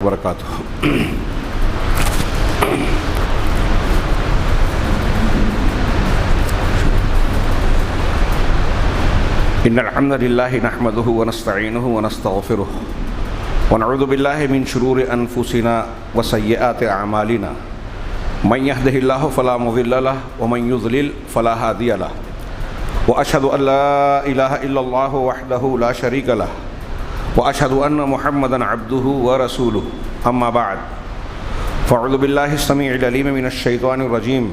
وبرکاتہ۔ ان الحمد للہ نحمده ونستعینه ونستغفره ونعوذ باللہ من شرور انفسنا وسیئات اعمالنا من يهده الله فلا مضل له ومن يضلل فلا هادي له واشهد ان لا اله الا الله وحده لا شريك له واشهد ان محمدا عبده ورسوله اما بعد فاعوذ بالله السميع العليم من الشيطان الرجيم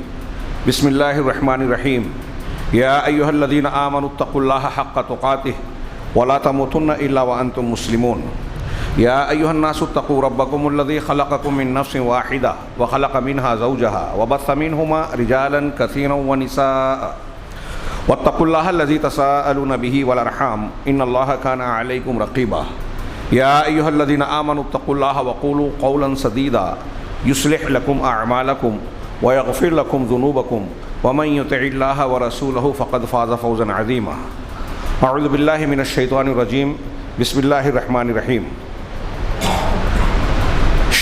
بسم الله الرحمن الرحيم يا ايها الذين امنوا اتقوا الله حق تقاته ولا تموتن الا وانتم مسلمون يا ايها الناس اتقوا ربكم الذي خلقكم من نفس واحده وخلق منها زوجها وبث منهما رجالا كثيرا ونساء واتقوا الله الذي تساءلون به والارحام ان الله كان عليكم رقيبا يا ايها الذين امنوا اتقوا الله وقولوا قولا سديدا يصلح لكم اعمالكم ويغفر لكم ذنوبكم ومن يطع الله ورسوله فقد فاز فوزا عظيما اعوذ بالله من الشيطان الرجيم بسم الله الرحمن الرحيم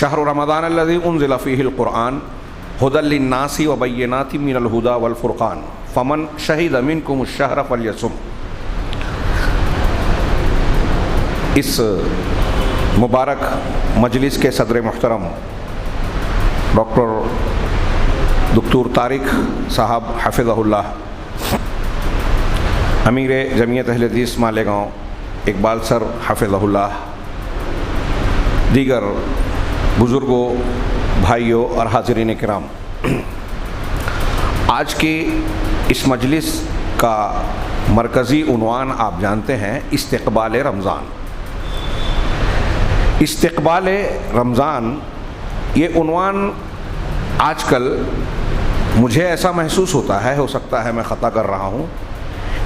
شهر رمضان الذي انزل فيه القرآن هدى للناس وبينات من الهدى والفرقان فمن شهد منكم الشهر فليصم۔ اس مبارک مجلس کے صدر محترم ڈاکٹر دکتور طارق صاحب حفظہ اللہ، امیر جمعیت اہل حدیث مالیگاؤں اقبال سر حفظہ اللہ، دیگر بزرگوں، بھائیوں اور حاضرین کرام، آج کی اس مجلس کا مرکزی عنوان آپ جانتے ہیں استقبال رمضان۔ استقبال رمضان یہ عنوان آج کل مجھے ایسا محسوس ہوتا ہے، ہو سکتا ہے میں خطا کر رہا ہوں،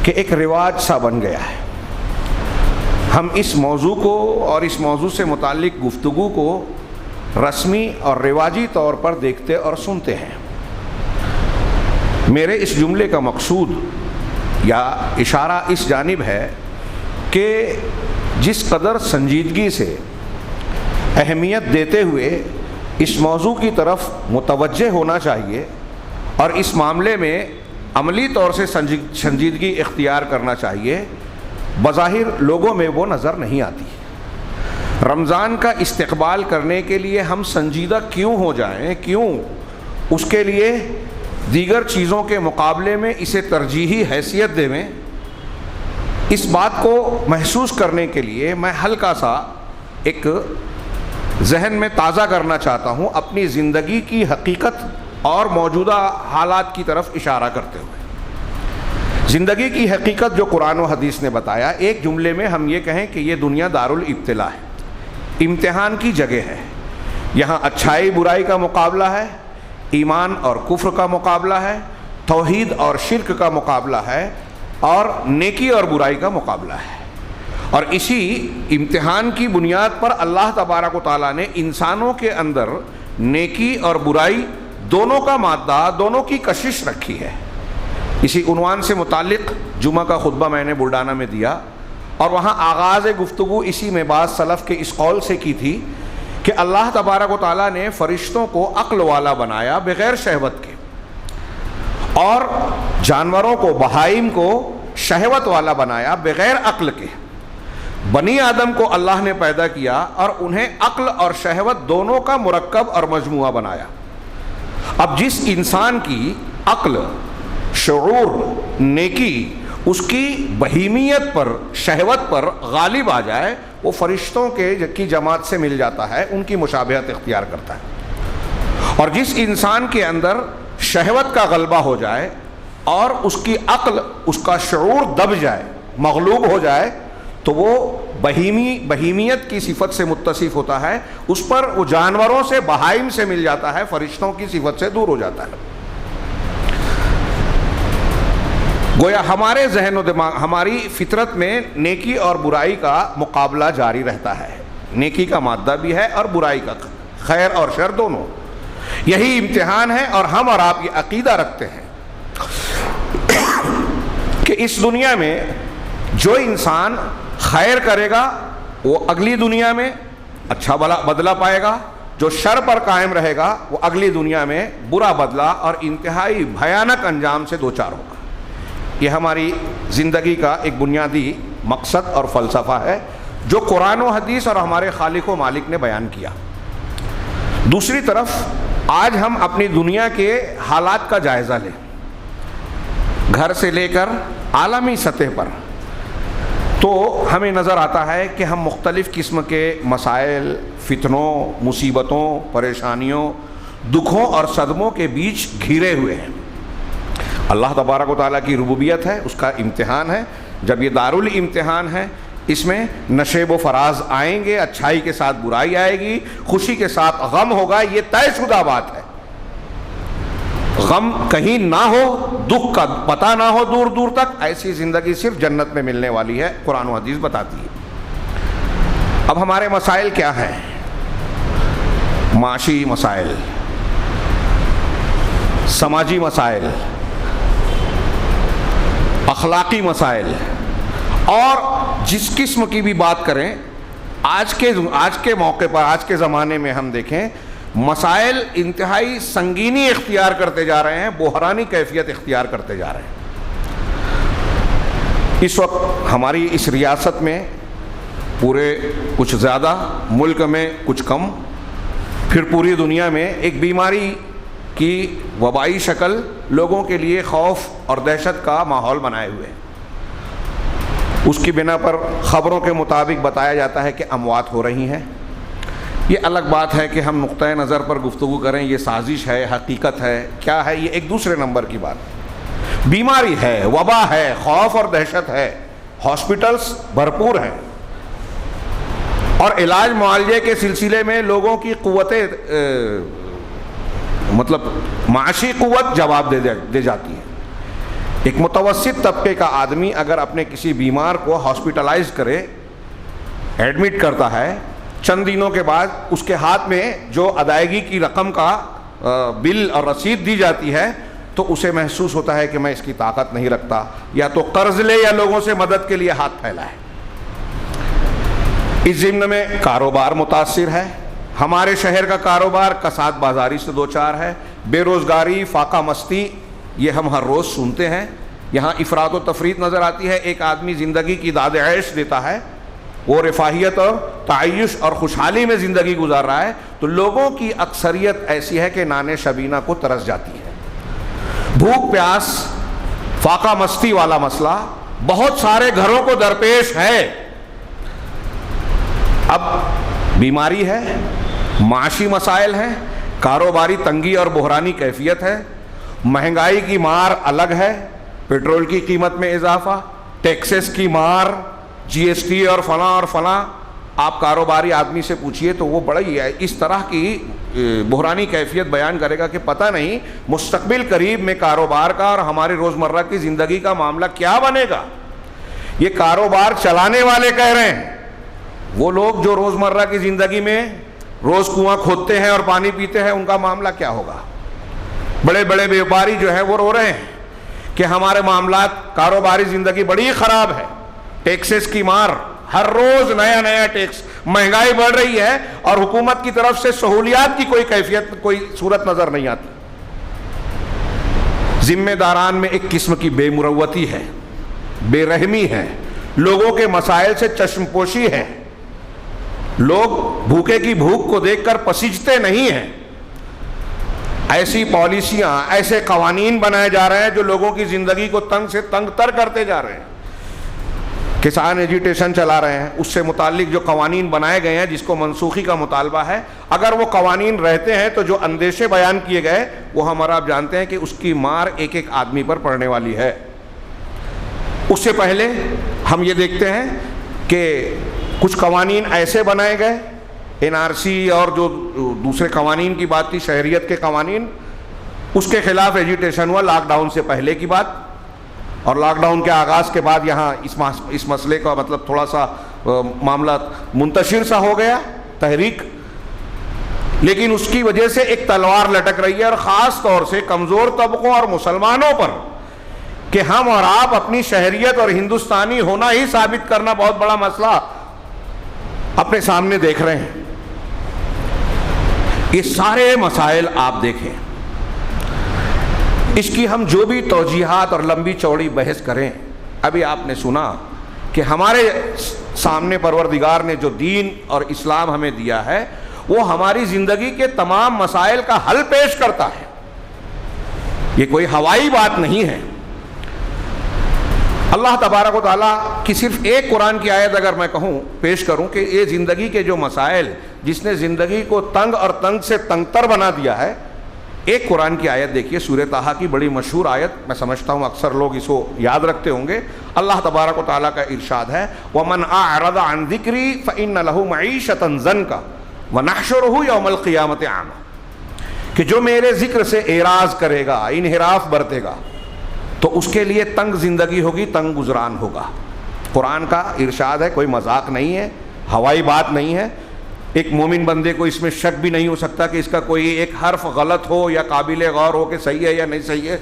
کہ ایک رواج سا بن گیا ہے۔ ہم اس موضوع کو اور اس موضوع سے متعلق گفتگو کو رسمی اور رواجی طور پر دیکھتے اور سنتے ہیں۔ میرے اس جملے کا مقصود یا اشارہ اس جانب ہے کہ جس قدر سنجیدگی سے اہمیت دیتے ہوئے اس موضوع کی طرف متوجہ ہونا چاہیے اور اس معاملے میں عملی طور سے سنجیدگی اختیار کرنا چاہیے، بظاہر لوگوں میں وہ نظر نہیں آتی۔ رمضان کا استقبال کرنے کے لیے ہم سنجیدہ کیوں ہو جائیں، کیوں اس کے لیے دیگر چیزوں کے مقابلے میں اسے ترجیحی حیثیت دیں، اس بات کو محسوس کرنے کے لیے میں ہلکا سا ایک ذہن میں تازہ کرنا چاہتا ہوں، اپنی زندگی کی حقیقت اور موجودہ حالات کی طرف اشارہ کرتے ہوئے۔ زندگی کی حقیقت جو قرآن و حدیث نے بتایا، ایک جملے میں ہم یہ کہیں کہ یہ دنیا دارالابتلاء ہے، امتحان کی جگہ ہے۔ یہاں اچھائی برائی کا مقابلہ ہے، ایمان اور کفر کا مقابلہ ہے، توحید اور شرک کا مقابلہ ہے، اور نیکی اور برائی کا مقابلہ ہے۔ اور اسی امتحان کی بنیاد پر اللہ تبارک و تعالیٰ نے انسانوں کے اندر نیکی اور برائی دونوں کا مادہ، دونوں کی کشش رکھی ہے۔ اسی عنوان سے متعلق جمعہ کا خطبہ میں نے بلڈانہ میں دیا، اور وہاں آغاز گفتگو اسی میں بعض سلف کے اس قول سے کی تھی کہ اللہ تبارک و تعالیٰ نے فرشتوں کو عقل والا بنایا بغیر شہوت کے، اور جانوروں کو، بہائم کو شہوت والا بنایا بغیر عقل کے۔ بنی آدم کو اللہ نے پیدا کیا اور انہیں عقل اور شہوت دونوں کا مرکب اور مجموعہ بنایا۔ اب جس انسان کی عقل، شعور، نیکی اس کی بہیمیت پر، شہوت پر غالب آ جائے، وہ فرشتوں کی جماعت سے مل جاتا ہے، ان کی مشابہت اختیار کرتا ہے۔ اور جس انسان کے اندر شہوت کا غلبہ ہو جائے اور اس کی عقل، اس کا شعور دب جائے، مغلوب ہو جائے، تو وہ بہیمیت کی صفت سے متصف ہوتا ہے، اس پر وہ جانوروں سے، بہائم سے مل جاتا ہے، فرشتوں کی صفت سے دور ہو جاتا ہے۔ گویا ہمارے ذہن و دماغ، ہماری فطرت میں نیکی اور برائی کا مقابلہ جاری رہتا ہے، نیکی کا مادہ بھی ہے اور برائی کا، خیر اور شر دونوں۔ یہی امتحان ہے، اور ہم اور آپ یہ عقیدہ رکھتے ہیں کہ اس دنیا میں جو انسان خیر کرے گا وہ اگلی دنیا میں اچھا بدلہ پائے گا، جو شر پر قائم رہے گا وہ اگلی دنیا میں برا بدلہ اور انتہائی بھیانک انجام سے دوچار ہوگا۔ یہ ہماری زندگی کا ایک بنیادی مقصد اور فلسفہ ہے جو قرآن و حدیث اور ہمارے خالق و مالک نے بیان کیا۔ دوسری طرف آج ہم اپنی دنیا کے حالات کا جائزہ لیں، گھر سے لے کر عالمی سطح پر، تو ہمیں نظر آتا ہے کہ ہم مختلف قسم کے مسائل، فتنوں، مصیبتوں، پریشانیوں، دکھوں اور صدموں کے بیچ گھرے ہوئے ہیں۔ اللہ تبارک و تعالیٰ کی ربوبیت ہے، اس کا امتحان ہے۔ جب یہ دارالامتحان ہے، اس میں نشیب و فراز آئیں گے، اچھائی کے ساتھ برائی آئے گی، خوشی کے ساتھ غم ہوگا، یہ طے شدہ بات ہے۔ غم کہیں نہ ہو، دکھ کا پتہ نہ ہو دور دور تک، ایسی زندگی صرف جنت میں ملنے والی ہے، قرآن و حدیث بتاتی ہے۔ اب ہمارے مسائل کیا ہیں؟ معاشی مسائل، سماجی مسائل، اخلاقی مسائل، اور جس قسم کی بھی بات کریں، آج کے موقع پر، آج کے زمانے میں ہم دیکھیں مسائل انتہائی سنگینی اختیار کرتے جا رہے ہیں، بحرانی کیفیت اختیار کرتے جا رہے ہیں۔ اس وقت ہماری اس ریاست میں پورے کچھ زیادہ، ملک میں کچھ کم، پھر پوری دنیا میں ایک بیماری کی وبائی شکل لوگوں کے لیے خوف اور دہشت کا ماحول بنائے ہوئے ہیں۔ اس کی بنا پر خبروں کے مطابق بتایا جاتا ہے کہ اموات ہو رہی ہیں۔ یہ الگ بات ہے کہ ہم نقطۂ نظر پر گفتگو کریں، یہ سازش ہے، حقیقت ہے، کیا ہے، یہ ایک دوسرے نمبر کی بات۔ بیماری ہے، وبا ہے، خوف اور دہشت ہے، ہاسپٹلز بھرپور ہیں، اور علاج معالجے کے سلسلے میں لوگوں کی معاشی قوت جواب دے جاتی ہے۔ ایک متوسط طبقے کا آدمی اگر اپنے کسی بیمار کو ہاسپٹلائز کرے، ایڈمٹ کرتا ہے، چند دنوں کے بعد اس کے ہاتھ میں جو ادائیگی کی رقم کا بل اور رسید دی جاتی ہے، تو اسے محسوس ہوتا ہے کہ میں اس کی طاقت نہیں رکھتا، یا تو قرض لے یا لوگوں سے مدد کے لیے ہاتھ پھیلائے۔ اس ضمن میں کاروبار متاثر ہے۔ ہمارے شہر کا کاروبار کساد بازاری سے دوچار ہے، بے روزگاری، فاقہ مستی، یہ ہم ہر روز سنتے ہیں۔ یہاں افراط و تفریط نظر آتی ہے۔ ایک آدمی زندگی کی داد عیش دیتا ہے، وہ رفاہیت اور تعیش اور خوشحالی میں زندگی گزار رہا ہے، تو لوگوں کی اکثریت ایسی ہے کہ نان شبینہ کو ترس جاتی ہے۔ بھوک پیاس، فاقہ مستی والا مسئلہ بہت سارے گھروں کو درپیش ہے۔ اب بیماری ہے، معاشی مسائل ہیں، کاروباری تنگی اور بحرانی کیفیت ہے، مہنگائی کی مار الگ ہے، پیٹرول کی قیمت میں اضافہ، ٹیکسز کی مار، جی ایس ٹی اور فلاں۔ آپ کاروباری آدمی سے پوچھئے تو وہ بڑا ہی ہے اس طرح کی بحرانی کیفیت بیان کرے گا کہ پتہ نہیں مستقبل قریب میں کاروبار کا اور ہمارے روزمرہ کی زندگی کا معاملہ کیا بنے گا۔ یہ کاروبار چلانے والے کہہ رہے ہیں، وہ لوگ جو روزمرہ کی زندگی میں روز کنواں کھودتے ہیں اور پانی پیتے ہیں، ان کا معاملہ کیا ہوگا؟ بڑے بڑے بیوپاری جو ہیں وہ رو رہے ہیں کہ ہمارے معاملات، کاروباری زندگی بڑی خراب ہے، ٹیکسز کی مار، ہر روز نیا نیا ٹیکس، مہنگائی بڑھ رہی ہے، اور حکومت کی طرف سے سہولیات کی کوئی کیفیت، کوئی صورت نظر نہیں آتی۔ ذمہ داران میں ایک قسم کی بے مروتی ہے، بے رحمی ہے، لوگوں کے مسائل سے چشم پوشی ہے، لوگ بھوکے کی بھوک کو دیکھ کر پسیجتے نہیں ہیں۔ ایسی پالیسیاں، ایسے قوانین بنائے جا رہے ہیں جو لوگوں کی زندگی کو تنگ سے تنگ تر کرتے جا رہے ہیں۔ کسان ایجیٹیشن چلا رہے ہیں، اس سے متعلق جو قوانین بنائے گئے ہیں جس کو منسوخی کا مطالبہ ہے، اگر وہ قوانین رہتے ہیں تو جو اندیشے بیان کیے گئے وہ ہمارا آپ جانتے ہیں کہ اس کی مار ایک ایک آدمی پر پڑنے والی ہے۔ اس سے پہلے ہم یہ دیکھتے ہیں کہ کچھ قوانین ایسے بنائے گئے، این آر سی اور جو دوسرے قوانین کی بات تھی، شہریت کے قوانین، اس کے خلاف ایجیٹیشن ہوا لاک ڈاؤن سے پہلے کی بات، اور لاک ڈاؤن کے آغاز کے بعد یہاں اس مسئلے کا مطلب تھوڑا سا معاملہ منتشر سا ہو گیا، تحریک، لیکن اس کی وجہ سے ایک تلوار لٹک رہی ہے، اور خاص طور سے کمزور طبقوں اور مسلمانوں پر، کہ ہم اور آپ اپنی شہریت اور ہندوستانی ہونا ہی ثابت کرنا بہت بڑا مسئلہ اپنے سامنے دیکھ رہے ہیں۔ یہ سارے مسائل آپ دیکھیں، اس کی ہم جو بھی توجیحات اور لمبی چوڑی بحث کریں، ابھی آپ نے سنا کہ ہمارے سامنے پروردگار نے جو دین اور اسلام ہمیں دیا ہے وہ ہماری زندگی کے تمام مسائل کا حل پیش کرتا ہے، یہ کوئی ہوائی بات نہیں ہے۔ اللہ تبارک و تعالیٰ کی صرف ایک قرآن کی آیت اگر میں کہوں پیش کروں کہ یہ زندگی کے جو مسائل، جس نے زندگی کو تنگ اور تنگ سے تنگ تر بنا دیا ہے، ایک قرآن کی آیت دیکھیے، سورہ طٰہٰ کی بڑی مشہور آیت، میں سمجھتا ہوں اکثر لوگ اس کو یاد رکھتے ہوں گے۔ اللہ تبارک و تعالیٰ کا ارشاد ہے وَمَنْ أَعْرَضَ عَنْ ذِكْرِي فَإِنَّ لَهُ مَعِيشَةً ضَنْكَ وَنَحْشُرُهُ يَوْمَ الْقِيَامَةِ أَعْمَىٰ، کہ جو میرے ذکر سے اعراض کرے گا، انحراف برتے گا، تو اس کے لیے تنگ زندگی ہوگی، تنگ گزران ہوگا۔ قرآن کا ارشاد ہے، کوئی مذاق نہیں ہے، ہوائی بات نہیں ہے۔ ایک مومن بندے کو اس میں شک بھی نہیں ہو سکتا کہ اس کا کوئی ایک حرف غلط ہو یا قابل غور ہو کہ صحیح ہے یا نہیں صحیح ہے۔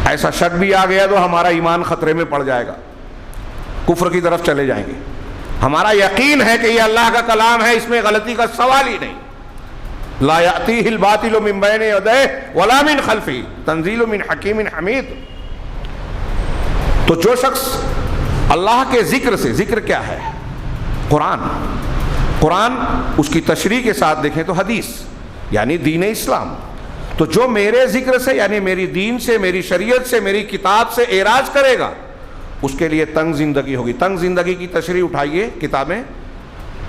ایسا شک بھی آ گیا تو ہمارا ایمان خطرے میں پڑ جائے گا، کفر کی طرف چلے جائیں گے۔ ہمارا یقین ہے کہ یہ اللہ کا کلام ہے، اس میں غلطی کا سوال ہی نہیں۔ لا یأتیہ الباطل من بین یدیہ ولا من خلفہ تنزیل من حکیم حمید۔ تو جو شخص اللہ کے ذکر سے، ذکر کیا ہے؟ قرآن اس کی تشریح کے ساتھ دیکھیں تو حدیث یعنی دین اسلام، تو جو میرے ذکر سے یعنی میری دین سے، میری شریعت سے، میری کتاب سے اعراض کرے گا، اس کے لیے تنگ زندگی ہوگی۔ تنگ زندگی کی تشریح اٹھائیے کتابیں،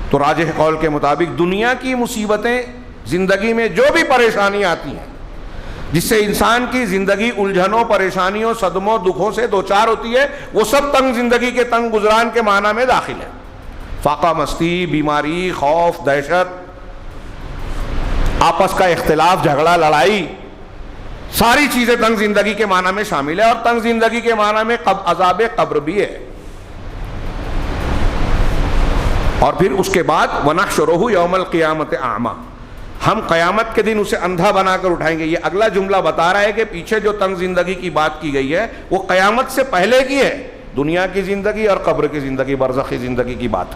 تو راجح قول کے مطابق دنیا کی مصیبتیں، زندگی میں جو بھی پریشانیاں آتی ہیں جس سے انسان کی زندگی الجھنوں، پریشانیوں، صدموں، دکھوں سے دوچار ہوتی ہے، وہ سب تنگ زندگی کے، تنگ گزران کے معنی میں داخل ہے۔ فاقہ مستی، بیماری، خوف، دہشت، آپس کا اختلاف، جھگڑا، لڑائی، ساری چیزیں تنگ زندگی کے معنی میں شامل ہے، اور تنگ زندگی کے معنی میں عذاب قبر بھی ہے۔ اور پھر اس کے بعد وَنَحْشُرُهُ يَوْمَ الْقِيَامَةِ أَعْمَىٰ، ہم قیامت کے دن اسے اندھا بنا کر اٹھائیں گے۔ یہ اگلا جملہ بتا رہا ہے کہ پیچھے جو تنگ زندگی کی بات کی گئی ہے وہ قیامت سے پہلے کی ہے، دنیا کی زندگی اور قبر کی زندگی، برزخی زندگی کی بات۔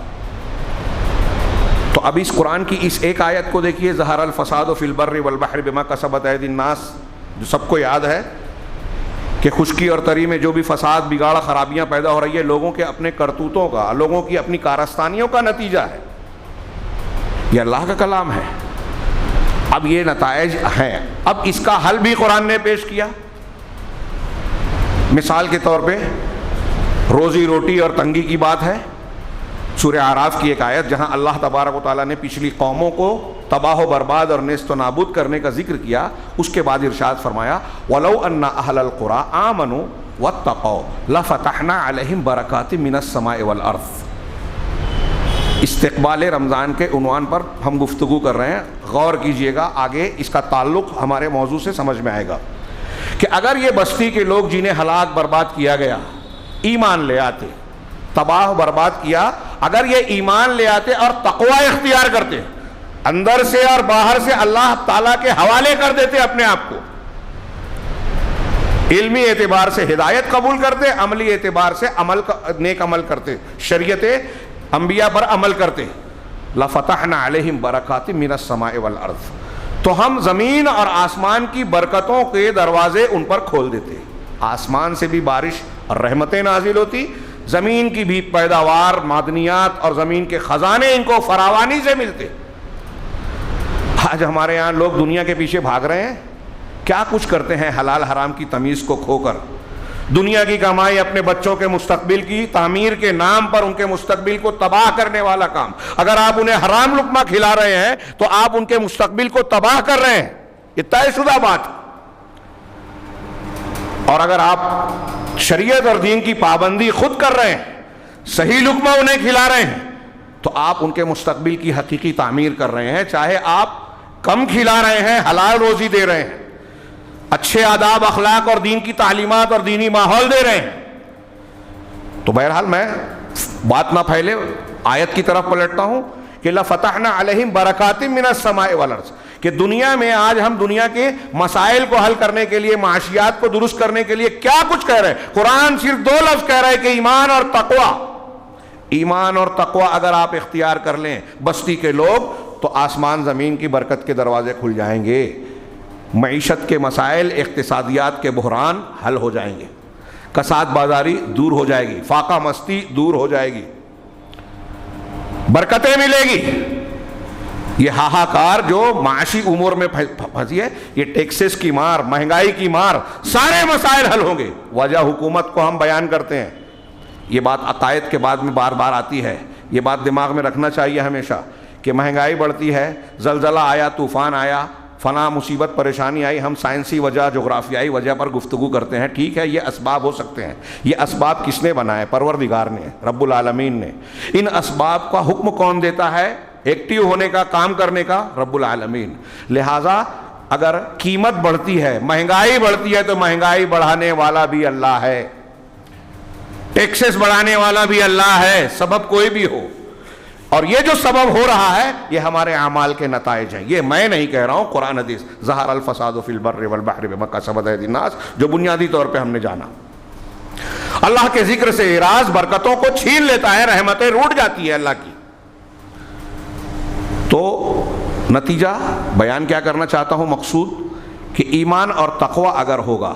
تو اب اس قرآن کی اس ایک آیت کو دیکھیے، ظہر الفساد فی البر والبحر بما کسبت ایدی الناس، جو سب کو یاد ہے کہ خشکی اور تری میں جو بھی فساد، بگاڑ، خرابیاں پیدا ہو رہی ہے، لوگوں کے اپنے کرتوتوں کا، لوگوں کی اپنی کارستانیوں کا نتیجہ ہے۔ یہ اللہ کا کلام ہے۔ اب یہ نتائج ہیں، اب اس کا حل بھی قرآن نے پیش کیا۔ مثال کے طور پہ روزی روٹی اور تنگی کی بات ہے، سورہ اعراف کی ایک آیت جہاں اللہ تبارک و تعالیٰ نے پچھلی قوموں کو تباہ و برباد اور نیست و نابود کرنے کا ذکر کیا، اس کے بعد ارشاد فرمایا وَلَوْ أَنَّ أَهْلَ الْقُرَىٰ آمَنُوا وَاتَّقَوْا لَفَتَحْنَا عَلَيْهِمْ بَرَكَاتٍ مِّنَ السَّمَاءِ وَالْأَرْضِ۔ استقبال رمضان کے عنوان پر ہم گفتگو کر رہے ہیں، غور کیجئے گا، آگے اس کا تعلق ہمارے موضوع سے سمجھ میں آئے گا کہ اگر یہ بستی کے لوگ جنہیں ہلاک برباد کیا گیا ایمان لے آتے، تباہ برباد کیا، اگر یہ ایمان لے آتے اور تقوی اختیار کرتے، اندر سے اور باہر سے اللہ تعالیٰ کے حوالے کر دیتے اپنے آپ کو، علمی اعتبار سے ہدایت قبول کرتے، عملی اعتبار سے نیک عمل کرتے، شریعت انبیاء پر عمل کرتے، لَفَتَحْنَا عَلَيْهِمْ بَرَكَاتٍ مِّنَ السَّمَاءِ وَالْأَرْضِ، تو ہم زمین اور آسمان کی برکتوں کے دروازے ان پر کھول دیتے، آسمان سے بھی بارش اور رحمتیں نازل ہوتی، زمین کی بھی پیداوار، معدنیات اور زمین کے خزانے ان کو فراوانی سے ملتے۔ آج ہمارے یہاں لوگ دنیا کے پیچھے بھاگ رہے ہیں، کیا کچھ کرتے ہیں حلال حرام کی تمیز کو کھو کر، دنیا کی کمائی اپنے بچوں کے مستقبل کی تعمیر کے نام پر ان کے مستقبل کو تباہ کرنے والا کام۔ اگر آپ انہیں حرام لقمہ کھلا رہے ہیں تو آپ ان کے مستقبل کو تباہ کر رہے ہیں، یہ طے شدہ بات۔ اور اگر آپ شریعت اور دین کی پابندی خود کر رہے ہیں، صحیح لقمہ انہیں کھلا رہے ہیں، تو آپ ان کے مستقبل کی حقیقی تعمیر کر رہے ہیں، چاہے آپ کم کھلا رہے ہیں، حلال روزی دے رہے ہیں، اچھے آداب، اخلاق اور دین کی تعلیمات اور دینی ماحول دے رہے ہیں۔ تو بہرحال میں بات نہ پھیلے، آیت کی طرف پلٹتا ہوں کہ لَفَتَحْنَا عَلَيْهِمْ بَرَكَاتٍ مِّنَ السَّمَاءِ وَالْأَرْضِ، کہ دنیا میں آج ہم دنیا کے مسائل کو حل کرنے کے لیے، معاشیات کو درست کرنے کے لیے کیا کچھ کہہ رہے ہیں۔ قرآن صرف 2 لفظ کہہ رہا ہے کہ ایمان اور تقوی۔ ایمان اور تقوی اگر آپ اختیار کر لیں بستی کے لوگ، تو آسمان زمین کی برکت کے دروازے کھل جائیں گے، معیشت کے مسائل، اقتصادیات کے بحران حل ہو جائیں گے، کساد بازاری دور ہو جائے گی، فاقہ مستی دور ہو جائے گی، برکتیں ملے گی۔ یہ ہاہاکار جو معاشی امور میں پھنسی ہے، یہ ٹیکسز کی مار، مہنگائی کی مار، سارے مسائل حل ہوں گے۔ وجہ حکومت کو ہم بیان کرتے ہیں، یہ بات عقائد کے بعد میں بار بار آتی ہے، یہ بات دماغ میں رکھنا چاہیے ہمیشہ کہ مہنگائی بڑھتی ہے، زلزلہ آیا، طوفان آیا، فلاں مصیبت پریشانی آئی، ہم سائنسی وجہ، جغرافیائی وجہ پر گفتگو کرتے ہیں، ٹھیک ہے، یہ اسباب ہو سکتے ہیں۔ یہ اسباب کس نے بنائے؟ پروردگار نے، رب العالمین نے۔ ان اسباب کا حکم کون دیتا ہے؟ ایکٹیو ہونے کا، کام کرنے کا؟ رب العالمین۔ لہٰذا اگر قیمت بڑھتی ہے، مہنگائی بڑھتی ہے، تو مہنگائی بڑھانے والا بھی اللہ ہے، ٹیکسز بڑھانے والا بھی اللہ ہے، سبب کوئی بھی ہو۔ اور یہ جو سبب ہو رہا ہے یہ ہمارے اعمال کے نتائج ہیں، یہ میں نہیں کہہ رہا ہوں، قرآن حدیث۔ ظہر الفساد فی البر والبحر بما کسبت ایدی الناس، جو بنیادی طور پہ ہم نے جانا۔ اللہ کے ذکر سے اعراض برکتوں کو چھین لیتا ہے، رحمتیں روٹ جاتی ہے اللہ کی۔ تو نتیجہ بیان کیا کرنا چاہتا ہوں، مقصود کہ ایمان اور تقوی اگر ہوگا،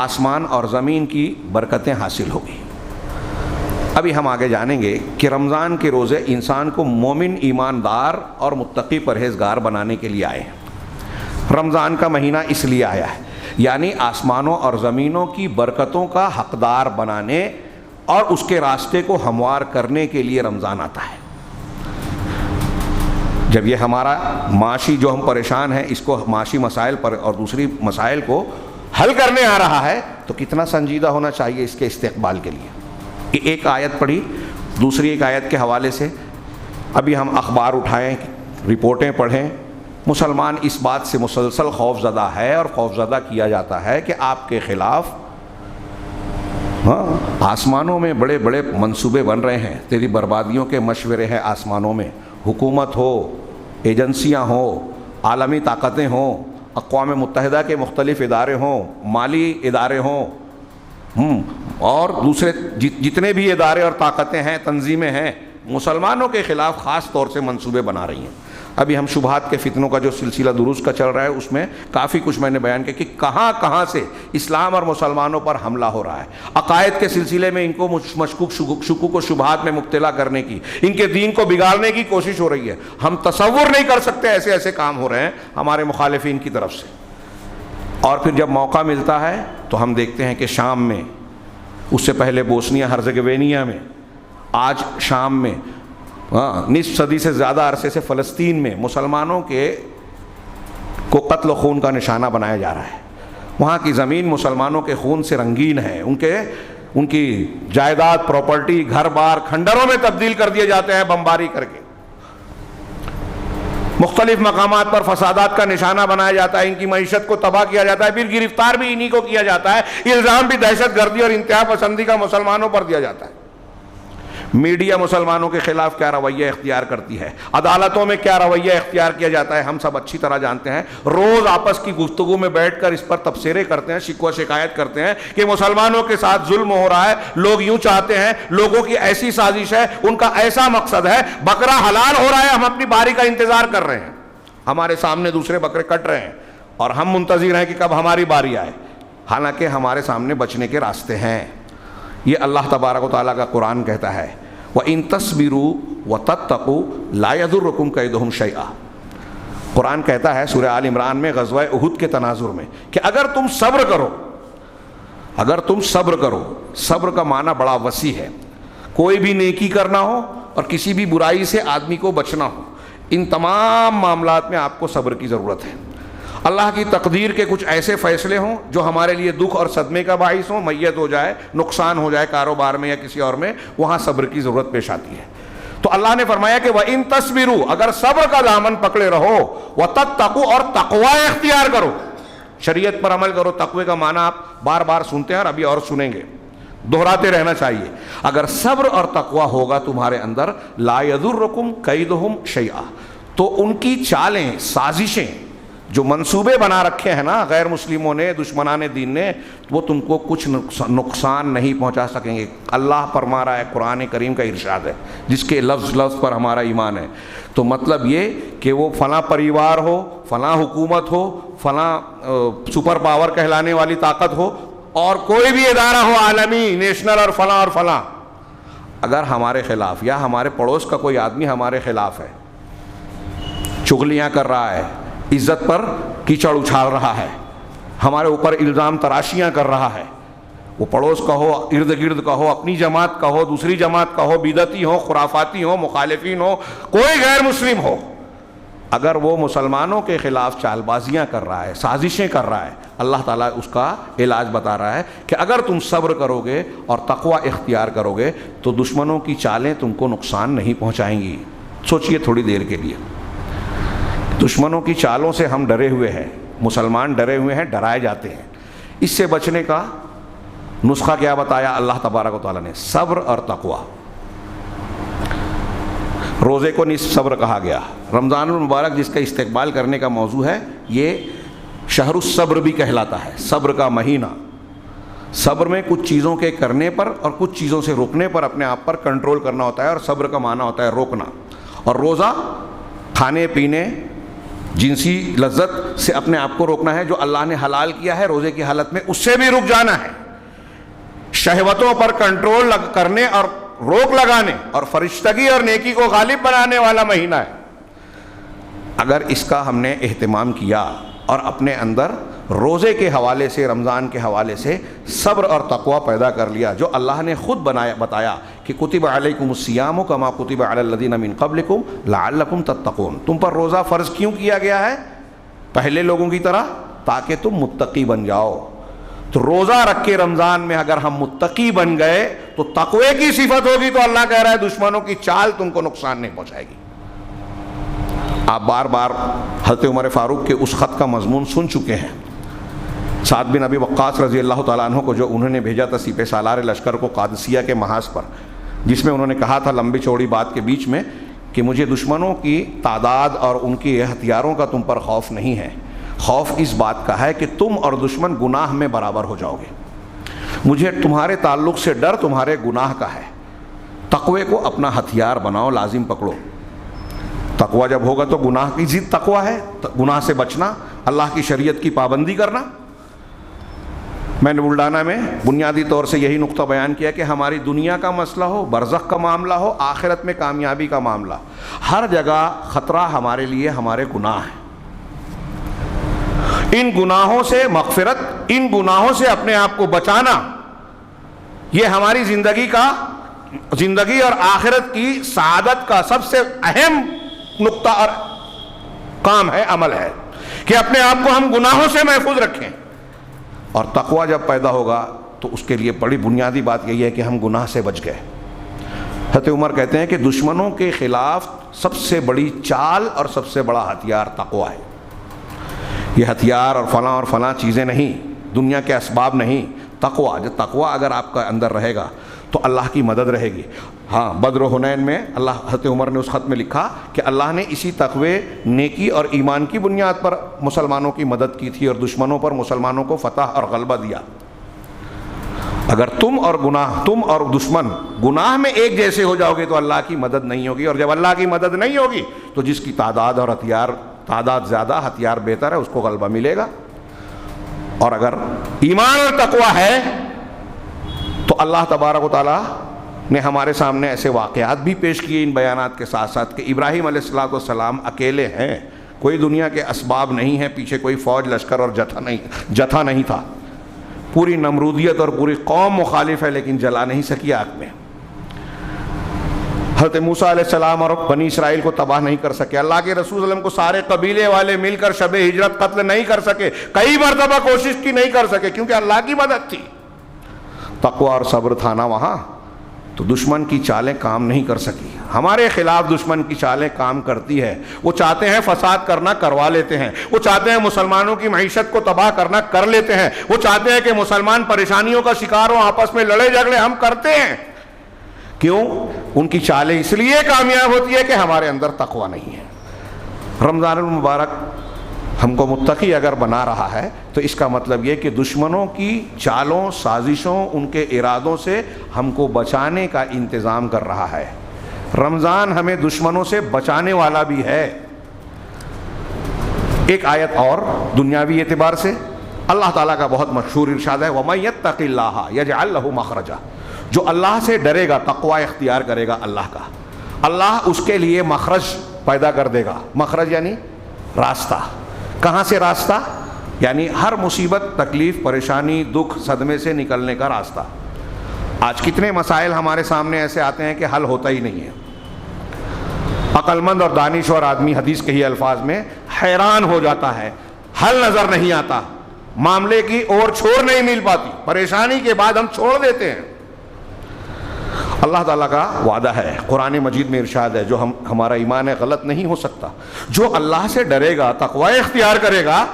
آسمان اور زمین کی برکتیں حاصل ہوگی۔ ابھی ہم آگے جانیں گے کہ رمضان کے روزے انسان کو مومن، ایماندار اور متقی پرہیزگار بنانے کے لیے آئے ہیں۔ رمضان کا مہینہ اس لیے آیا ہے، یعنی آسمانوں اور زمینوں کی برکتوں کا حقدار بنانے اور اس کے راستے کو ہموار کرنے کے لیے رمضان آتا ہے۔ جب یہ ہمارا معاشی جو ہم پریشان ہیں، اس کو معاشی مسائل پر اور دوسری مسائل کو حل کرنے آ رہا ہے، تو کتنا سنجیدہ ہونا چاہیے اس کے استقبال کے لیے۔ ایک آیت پڑھی، دوسری ایک آیت کے حوالے سے ابھی ہم اخبار اٹھائیں، رپورٹیں پڑھیں، مسلمان اس بات سے مسلسل خوف زدہ ہے اور خوف زدہ کیا جاتا ہے کہ آپ کے خلاف آسمانوں میں بڑے بڑے منصوبے بن رہے ہیں، تیری بربادیوں کے مشورے ہیں آسمانوں میں، حکومت ہو، ایجنسیاں ہوں، عالمی طاقتیں ہوں، اقوام متحدہ کے مختلف ادارے ہوں، مالی ادارے ہوں، اور دوسرے جتنے بھی ادارے اور طاقتیں ہیں، تنظیمیں ہیں، مسلمانوں کے خلاف خاص طور سے منصوبے بنا رہی ہیں۔ ابھی ہم شبہات کے فتنوں کا جو سلسلہ دروس کا چل رہا ہے، اس میں کافی کچھ میں نے بیان کیا کہ کہاں کہاں سے اسلام اور مسلمانوں پر حملہ ہو رہا ہے۔ عقائد کے سلسلے میں ان کو مشکوک شکوک و شبہات میں مبتلا کرنے کی، ان کے دین کو بگاڑنے کی کوشش ہو رہی ہے۔ ہم تصور نہیں کر سکتے ایسے ایسے کام ہو رہے ہیں ہمارے مخالفین کی طرف سے۔ اور پھر جب موقع ملتا ہے تو ہم دیکھتے ہیں کہ شام میں، اس سے پہلے بوسنیا ہرزیگوینیا میں، آج شام میں، نصف صدی سے زیادہ عرصے سے فلسطین میں مسلمانوں کو قتل و خون کا نشانہ بنایا جا رہا ہے۔ وہاں کی زمین مسلمانوں کے خون سے رنگین ہے، ان کی جائیداد، پراپرٹی، گھر بار کھنڈروں میں تبدیل کر دیے جاتے ہیں بمباری کر کے۔ مختلف مقامات پر فسادات کا نشانہ بنایا جاتا ہے، ان کی معیشت کو تباہ کیا جاتا ہے، پھر گرفتار بھی انہی کو کیا جاتا ہے، الزام بھی دہشت گردی اور انتہا پسندی کا مسلمانوں پر دیا جاتا ہے۔ میڈیا مسلمانوں کے خلاف کیا رویہ اختیار کرتی ہے، عدالتوں میں کیا رویہ اختیار کیا جاتا ہے، ہم سب اچھی طرح جانتے ہیں۔ روز آپس کی گفتگو میں بیٹھ کر اس پر تبصرے کرتے ہیں، شکوہ شکایت کرتے ہیں کہ مسلمانوں کے ساتھ ظلم ہو رہا ہے، لوگ یوں چاہتے ہیں، لوگوں کی ایسی سازش ہے، ان کا ایسا مقصد ہے، بکرا حلال ہو رہا ہے، ہم اپنی باری کا انتظار کر رہے ہیں، ہمارے سامنے دوسرے بکرے کٹ رہے ہیں اور ہم منتظر ہیں کہ کب ہماری باری آئے، حالانکہ ہمارے سامنے بچنے کے راستے ہیں۔ یہ اللہ تبارک و تعالیٰ کا قرآن کہتا ہے، وَإِن تَصْبِرُوا وَتَتَّقُوا لَا يَضُرُّكُمْ كَيْدُهُمْ شَيْئًا۔ قرآن کہتا ہے سورہ آل عمران میں غزوہ احد کے تناظر میں کہ اگر تم صبر کرو، صبر کا معنی بڑا وسیع ہے، کوئی بھی نیکی کرنا ہو اور کسی بھی برائی سے آدمی کو بچنا ہو، ان تمام معاملات میں آپ کو صبر کی ضرورت ہے۔ اللہ کی تقدیر کے کچھ ایسے فیصلے ہوں جو ہمارے لیے دکھ اور صدمے کا باعث ہوں، میت ہو جائے، نقصان ہو جائے کاروبار میں یا کسی اور میں، وہاں صبر کی ضرورت پیش آتی ہے۔ تو اللہ نے فرمایا کہ وَإِن تَصْبِرُوا، اگر صبر کا دامن پکڑے رہو، وَتَتَّقُوا، اور تقوی اختیار کرو، شریعت پر عمل کرو۔ تقوی کا معنی آپ بار بار سنتے ہیں اور ابھی اور سنیں گے، دہراتے رہنا چاہیے۔ اگر صبر اور تقوی ہوگا تمہارے اندر، لَا يَضُرُّكُمْ كَيْدُهُمْ شَيْئًا، تو ان کی چالیں، سازشیں جو منصوبے بنا رکھے ہیں نا غیر مسلموں نے, دشمنان دین نے, وہ تم کو کچھ نقصان نہیں پہنچا سکیں گے. اللہ فرما رہا ہے, قرآن کریم کا ارشاد ہے, جس کے لفظ لفظ پر ہمارا ایمان ہے. تو مطلب یہ کہ وہ فلاں پریوار ہو, فلاں حکومت ہو, فلاں سپر پاور کہلانے والی طاقت ہو, اور کوئی بھی ادارہ ہو عالمی, نیشنل اور فلاں, اگر ہمارے خلاف یا ہمارے پڑوس کا کوئی آدمی ہمارے خلاف ہے, چغلیاں کر رہا ہے, عزت پر کیچڑ اچھال رہا ہے, ہمارے اوپر الزام تراشیاں کر رہا ہے, وہ پڑوس کا ہو, ارد گرد کا ہو, اپنی جماعت کا ہو, دوسری جماعت کا ہو, بدعتی ہو, خرافاتی ہو, مخالفین ہو, کوئی غیر مسلم ہو, اگر وہ مسلمانوں کے خلاف چال بازیاں کر رہا ہے, سازشیں کر رہا ہے, اللہ تعالیٰ اس کا علاج بتا رہا ہے کہ اگر تم صبر کرو گے اور تقوی اختیار کرو گے تو دشمنوں کی چالیں تم کو نقصان نہیں پہنچائیں گی. سوچئے تھوڑی دیر کے لیے, دشمنوں کی چالوں سے ہم ڈرے ہوئے ہیں, مسلمان ڈرے ہوئے ہیں, ڈرائے جاتے ہیں. اس سے بچنے کا نسخہ کیا بتایا اللہ تبارک و تعالیٰ نے؟ صبر اور تقوی. روزے کو نصف صبر کہا گیا. رمضان المبارک جس کا استقبال کرنے کا موضوع ہے, یہ شہر الصبر بھی کہلاتا ہے, صبر کا مہینہ. صبر میں کچھ چیزوں کے کرنے پر اور کچھ چیزوں سے رکنے پر اپنے آپ پر کنٹرول کرنا ہوتا ہے, اور صبر کا معنی ہوتا ہے روکنا. اور روزہ کھانے پینے, جنسی لذت سے اپنے آپ کو روکنا ہے, جو اللہ نے حلال کیا ہے روزے کی حالت میں اس سے بھی رک جانا ہے. شہوتوں پر کنٹرول کرنے اور روک لگانے اور فرشتگی اور نیکی کو غالب بنانے والا مہینہ ہے. اگر اس کا ہم نے اہتمام کیا اور اپنے اندر روزے کے حوالے سے, رمضان کے حوالے سے صبر اور تقوی پیدا کر لیا, جو اللہ نے خود بتایا کہ کتب علیکم الصیام کما کتب علی الذین من قبلکم لعلکم تتقون. تم پر روزہ فرض کیوں کیا گیا ہے پہلے لوگوں کی طرح؟ تاکہ تم متقی بن جاؤ. تو روزہ رکھ کے رمضان میں اگر ہم متقی بن گئے تو تقوی کی صفت ہوگی, تو اللہ کہہ رہا ہے دشمنوں کی چال تم کو نقصان نہیں پہنچائے گی. آپ بار بار حضرت عمر فاروق کے اس خط کا مضمون سن چکے ہیں. سعد بن ابی وقاص رضی اللہ تعالیٰ عنہ کو جو انہوں نے بھیجا تھا سپہ سالار لشکر کو قادسیہ کے محاذ پر, جس میں انہوں نے کہا تھا لمبی چوڑی بات کے بیچ میں کہ مجھے دشمنوں کی تعداد اور ان کے ہتھیاروں کا تم پر خوف نہیں ہے, خوف اس بات کا ہے کہ تم اور دشمن گناہ میں برابر ہو جاؤ گے. مجھے تمہارے تعلق سے ڈر تمہارے گناہ کا ہے. تقوی کو اپنا ہتھیار بناؤ, لازم پکڑو. تقوی جب ہوگا تو گناہ کی ضد تقوی ہے, گناہ سے بچنا, اللہ کی شریعت کی پابندی کرنا. میں نے بلڈانہ میں بنیادی طور سے یہی نقطہ بیان کیا کہ ہماری دنیا کا مسئلہ ہو, برزخ کا معاملہ ہو, آخرت میں کامیابی کا معاملہ, ہر جگہ خطرہ ہمارے لیے ہمارے گناہ ہیں. ان گناہوں سے مغفرت, ان گناہوں سے اپنے آپ کو بچانا, یہ ہماری زندگی اور آخرت کی سعادت کا سب سے اہم نقطہ اور کام ہے, عمل ہے, کہ اپنے آپ کو ہم گناہوں سے محفوظ رکھیں. اور تقوی جب پیدا ہوگا تو اس کے لیے بڑی بنیادی بات یہی ہے کہ ہم گناہ سے بچ گئے. حضرت عمر کہتے ہیں کہ دشمنوں کے خلاف سب سے بڑی چال اور سب سے بڑا ہتھیار تقوی ہے. یہ ہتھیار اور فلاں چیزیں نہیں, دنیا کے اسباب نہیں, تقوی. جو تقوی اگر آپ کا اندر رہے گا تو اللہ کی مدد رہے گی. ہاں, بدر و حنین میں حضرت عمر نے اس خط میں لکھا کہ اللہ نے اسی تقوی, نیکی اور ایمان کی بنیاد پر مسلمانوں کی مدد کی تھی اور دشمنوں پر مسلمانوں کو فتح اور غلبہ دیا. اگر تم اور دشمن گناہ میں ایک جیسے ہو جاؤ گے تو اللہ کی مدد نہیں ہوگی, اور جب اللہ کی مدد نہیں ہوگی تو جس کی تعداد زیادہ, ہتھیار بہتر ہے, اس کو غلبہ ملے گا. اور اگر ایمان اور تقوی ہے تو اللہ تبارک و تعالیٰ نے ہمارے سامنے ایسے واقعات بھی پیش کیے ان بیانات کے ساتھ ساتھ کہ ابراہیم علیہ السلام اکیلے ہیں, کوئی دنیا کے اسباب نہیں ہیں, پیچھے کوئی فوج لشکر اور جتھا نہیں تھا. پوری نمرودیت اور پوری قوم مخالف ہے لیکن جلا نہیں سکی آگ میں. حضرت موسیٰ علیہ السلام اور بنی اسرائیل کو تباہ نہیں کر سکے. اللہ کے رسول صلی اللہ علیہ وسلم کو سارے قبیلے والے مل کر شب ہجرت قتل نہیں کر سکے, کئی مرتبہ کوشش کی, نہیں کر سکے, کیونکہ اللہ کی مدد تھی. تقوی اور صبر تھا نا وہاں, تو دشمن کی چالیں کام نہیں کر سکی. ہمارے خلاف دشمن کی چالیں کام کرتی ہے. وہ چاہتے ہیں فساد کرنا, کروا لیتے ہیں. وہ چاہتے ہیں مسلمانوں کی معیشت کو تباہ کرنا, کر لیتے ہیں. وہ چاہتے ہیں کہ مسلمان پریشانیوں کا شکار ہوں, آپس میں لڑے جھگڑے, ہم کرتے ہیں. کیوں؟ ان کی چالیں اس لیے کامیاب ہوتی ہے کہ ہمارے اندر تقوی نہیں ہے. رمضان المبارک ہم کو متقی اگر بنا رہا ہے تو اس کا مطلب یہ کہ دشمنوں کی چالوں، سازشوں، ان کے ارادوں سے ہم کو بچانے کا انتظام کر رہا ہے۔ رمضان ہمیں دشمنوں سے بچانے والا بھی ہے۔ ایک آیت اور دنیاوی اعتبار سے اللہ تعالیٰ کا بہت مشہور ارشاد ہے، وَمَن يَتَّقِ اللَّهَ يَجْعَل لَهُ مَخْرَجًا، جو اللہ سے ڈرے گا، تقوی اختیار کرے گا اللہ کا، اللہ اس کے لیے مخرج پیدا کر دے گا۔ مخرج یعنی راستہ۔ کہاں سے راستہ؟ یعنی ہر مصیبت، تکلیف، پریشانی، دکھ، صدمے سے نکلنے کا راستہ۔ آج کتنے مسائل ہمارے سامنے ایسے آتے ہیں کہ حل ہوتا ہی نہیں ہے۔ عقل مند اور دانشور آدمی حدیث کے ہی الفاظ میں حیران ہو جاتا ہے، حل نظر نہیں آتا، معاملے کی اور چھوڑ نہیں مل پاتی، پریشانی کے بعد ہم چھوڑ دیتے ہیں۔ اللہ تعالیٰ کا وعدہ ہے، قرآن مجید میں ارشاد ہے، جو ہمارا ایمان ہے غلط نہیں ہو سکتا، جو اللہ سے ڈرے گا، تقوی اختیار کرے گا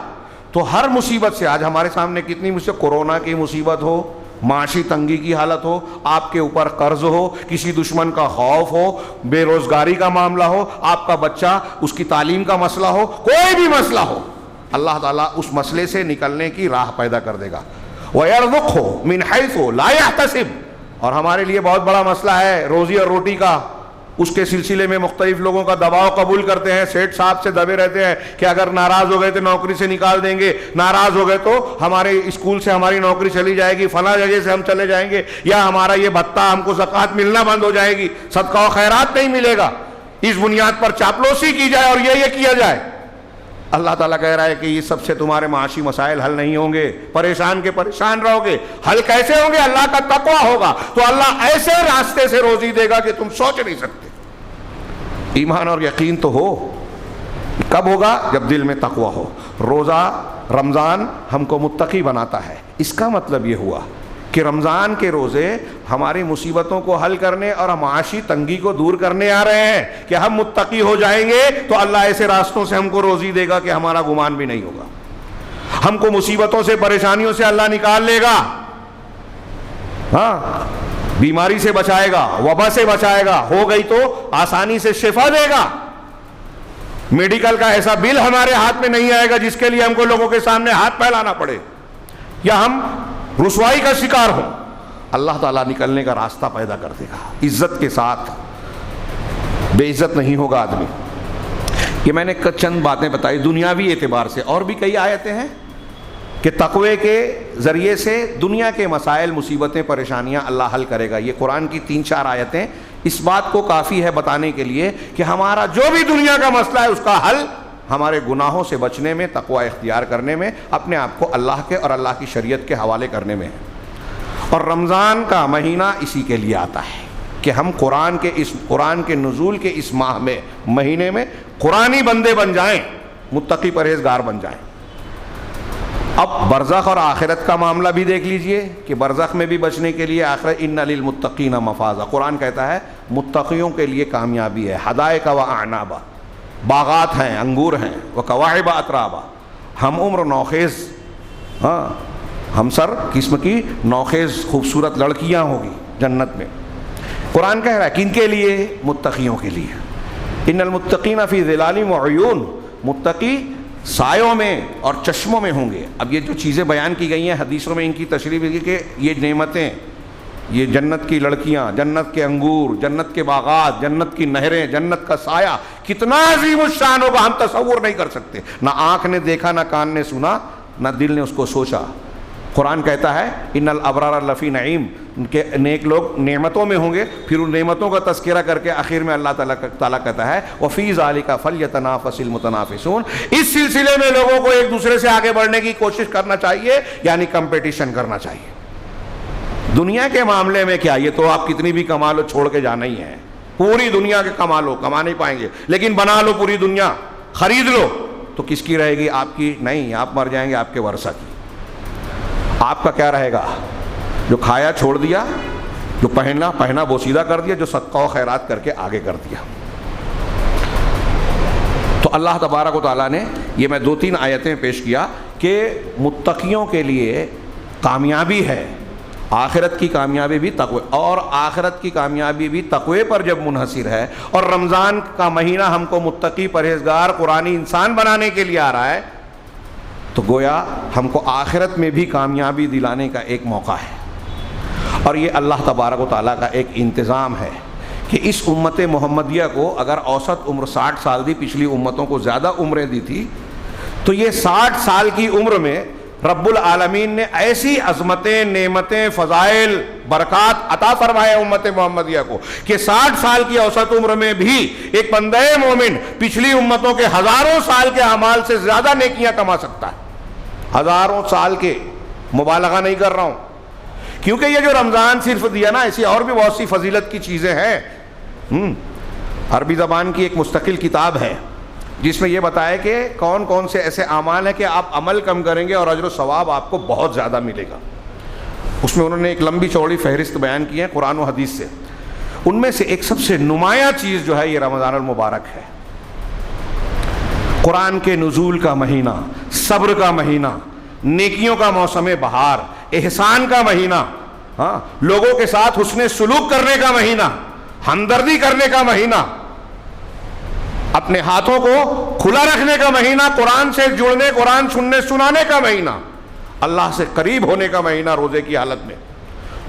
تو ہر مصیبت سے، آج ہمارے سامنے کتنی مصیبت، کورونا کی مصیبت ہو، معاشی تنگی کی حالت ہو، آپ کے اوپر قرض ہو، کسی دشمن کا خوف ہو، بے روزگاری کا معاملہ ہو، آپ کا بچہ، اس کی تعلیم کا مسئلہ ہو، کوئی بھی مسئلہ ہو، اللہ تعالیٰ اس مسئلے سے نکلنے کی راہ پیدا کر دے گا۔ وَيَرْزُقْهُ مِنْ حَيْثُ لَا يَحْتَسِبُ، اور ہمارے لیے بہت بڑا مسئلہ ہے روزی اور روٹی کا، اس کے سلسلے میں مختلف لوگوں کا دباؤ قبول کرتے ہیں، سیٹ صاحب سے دبے رہتے ہیں کہ اگر ناراض ہو گئے تو نوکری سے نکال دیں گے، ناراض ہو گئے تو ہمارے اسکول سے ہماری نوکری چلی جائے گی، فلاں جگہ سے ہم چلے جائیں گے، یا ہمارا یہ بھتہ، ہم کو زکوٰۃ ملنا بند ہو جائے گی، صدقہ و خیرات نہیں ملے گا، اس بنیاد پر چاپلوسی کی جائے اور یہ کیا جائے۔ اللہ تعالیٰ کہہ رہا ہے کہ یہ سب سے تمہارے معاشی مسائل حل نہیں ہوں گے، پریشان کے پریشان رہو گے، حل کیسے ہوں گے؟ اللہ کا تقوی ہوگا تو اللہ ایسے راستے سے روزی دے گا کہ تم سوچ نہیں سکتے۔ ایمان اور یقین تو ہو، کب ہوگا؟ جب دل میں تقوی ہو۔ روزہ رمضان ہم کو متقی بناتا ہے، اس کا مطلب یہ ہوا کہ رمضان کے روزے ہماری مصیبتوں کو حل کرنے اور معاشی تنگی کو دور کرنے آ رہے ہیں کہ ہم متقی ہو جائیں گے تو اللہ ایسے راستوں سے ہم کو روزی دے گا کہ ہمارا گمان بھی نہیں ہوگا، ہم کو مصیبتوں سے، پریشانیوں سے اللہ نکال لے گا، ہاں، بیماری سے بچائے گا، وبا سے بچائے گا، ہو گئی تو آسانی سے شفا دے گا، میڈیکل کا ایسا بل ہمارے ہاتھ میں نہیں آئے گا جس کے لیے ہم کو لوگوں کے سامنے ہاتھ پھیلانا پڑے یا ہم رسوائی کا شکار ہو۔ اللہ تعالیٰ نکلنے کا راستہ پیدا کر دے گا، عزت کے ساتھ، بے عزت نہیں ہوگا آدمی۔ یہ میں نے چند باتیں بتائی دنیاوی اعتبار سے، اور بھی کئی آیتیں ہیں کہ تقوی کے ذریعے سے دنیا کے مسائل، مصیبتیں، پریشانیاں اللہ حل کرے گا۔ یہ قرآن کی 3-4 آیتیں اس بات کو کافی ہے بتانے کے لیے کہ ہمارا جو بھی دنیا کا مسئلہ ہے اس کا حل ہمارے گناہوں سے بچنے میں، تقوی اختیار کرنے میں، اپنے آپ کو اللہ کے اور اللہ کی شریعت کے حوالے کرنے میں ہے۔ اور رمضان کا مہینہ اسی کے لیے آتا ہے کہ ہم قرآن کے نزول کے اس ماہ میں، مہینے میں قرآنی بندے بن جائیں، متقی پرہیزگار بن جائیں۔ اب برزخ اور آخرت کا معاملہ بھی دیکھ لیجئے کہ برزخ میں بھی بچنے کے لیے آخرت ان للمتقین مفازا، قرآن کہتا ہے متقیوں کے لیے کامیابی ہے، حدائق و اعنابا، باغات ہیں، انگور ہیں، وکواعب اترابا، ہم عمر نوخیز، ہاں، ہم سر قسم کی نوخیز خوبصورت لڑکیاں ہوگی جنت میں۔ قرآن کہہ رہا ہے کن کے لیے؟ متقیوں کے لیے۔ ان المتقین فی ظلال و عیون، متقی سایوں میں اور چشموں میں ہوں گے۔ اب یہ جو چیزیں بیان کی گئی ہیں حدیثوں میں، ان کی تشریح ہے کہ یہ نعمتیں، یہ جنت کی لڑکیاں، جنت کے انگور، جنت کے باغات، جنت کی نہریں، جنت کا سایہ کتنا عظیم الشان ہوگا، ہم تصور نہیں کر سکتے، نہ آنکھ نے دیکھا، نہ کان نے سنا، نہ دل نے اس کو سوچا۔ قرآن کہتا ہے ان الابرار لفی نعیم، ان کے نیک لوگ نعمتوں میں ہوں گے، پھر ان نعمتوں کا تذکرہ کر کے آخر میں اللہ تعالیٰ کہتا ہے وفی ذالک فلیتنافس المتنافسون، اس سلسلے میں لوگوں کو ایک دوسرے سے آگے بڑھنے کی کوشش کرنا چاہیے، یعنی کمپٹیشن کرنا چاہیے۔ دنیا کے معاملے میں کیا، یہ تو آپ کتنی بھی کما لو چھوڑ کے جانا ہی ہے، پوری دنیا کے کما لو، کما نہیں پائیں گے، لیکن بنا لو پوری دنیا، خرید لو تو کس کی رہے گی؟ آپ کی نہیں، آپ مر جائیں گے، آپ کے ورثہ کی۔ آپ کا کیا رہے گا؟ جو کھایا چھوڑ دیا، جو پہنا بوسیدہ کر دیا، جو صدقہ و خیرات کر کے آگے کر دیا۔ تو اللہ تبارک و تعالیٰ نے یہ میں 2-3 آیتیں پیش کیا کہ متقیوں کے لیے کامیابی ہے، آخرت کی کامیابی بھی تقوی، اور آخرت کی کامیابی بھی تقوی پر جب منحصر ہے، اور رمضان کا مہینہ ہم کو متقی پرہیزگار قرآنی انسان بنانے کے لیے آ رہا ہے، تو گویا ہم کو آخرت میں بھی کامیابی دلانے کا ایک موقع ہے. اور یہ اللہ تبارک و تعالیٰ کا ایک انتظام ہے کہ اس امت محمدیہ کو اگر اوسط عمر 60 سال دی، پچھلی امتوں کو زیادہ عمریں دی تھی، تو یہ 60 سال کی عمر میں رب العالمین نے ایسی عظمتیں، نعمتیں، فضائل، برکات عطا فرمائے امت محمدیہ کو کہ 60 سال کی اوسط عمر میں بھی ایک بندہ مومن پچھلی امتوں کے ہزاروں سال کے اعمال سے زیادہ نیکیاں کما سکتا ہے. ہزاروں سال کے، مبالغہ نہیں کر رہا ہوں، کیونکہ یہ جو رمضان صرف دیا نا، ایسی اور بھی بہت سی فضیلت کی چیزیں ہیں. عربی زبان کی ایک مستقل کتاب ہے جس میں یہ بتایا کہ کون کون سے ایسے اعمال ہیں کہ آپ عمل کم کریں گے اور اجر و ثواب آپ کو بہت زیادہ ملے گا. اس میں انہوں نے ایک لمبی چوڑی فہرست بیان کی ہے قرآن و حدیث سے. ان میں سے ایک سب سے نمایاں چیز جو ہے یہ رمضان المبارک ہے. قرآن کے نزول کا مہینہ، صبر کا مہینہ، نیکیوں کا موسم بہار، احسان کا مہینہ، لوگوں کے ساتھ حسن سلوک کرنے کا مہینہ، ہمدردی کرنے کا مہینہ، اپنے ہاتھوں کو کھلا رکھنے کا مہینہ، قرآن سے جڑنے، قرآن سننے سنانے کا مہینہ، اللہ سے قریب ہونے کا مہینہ روزے کی حالت میں،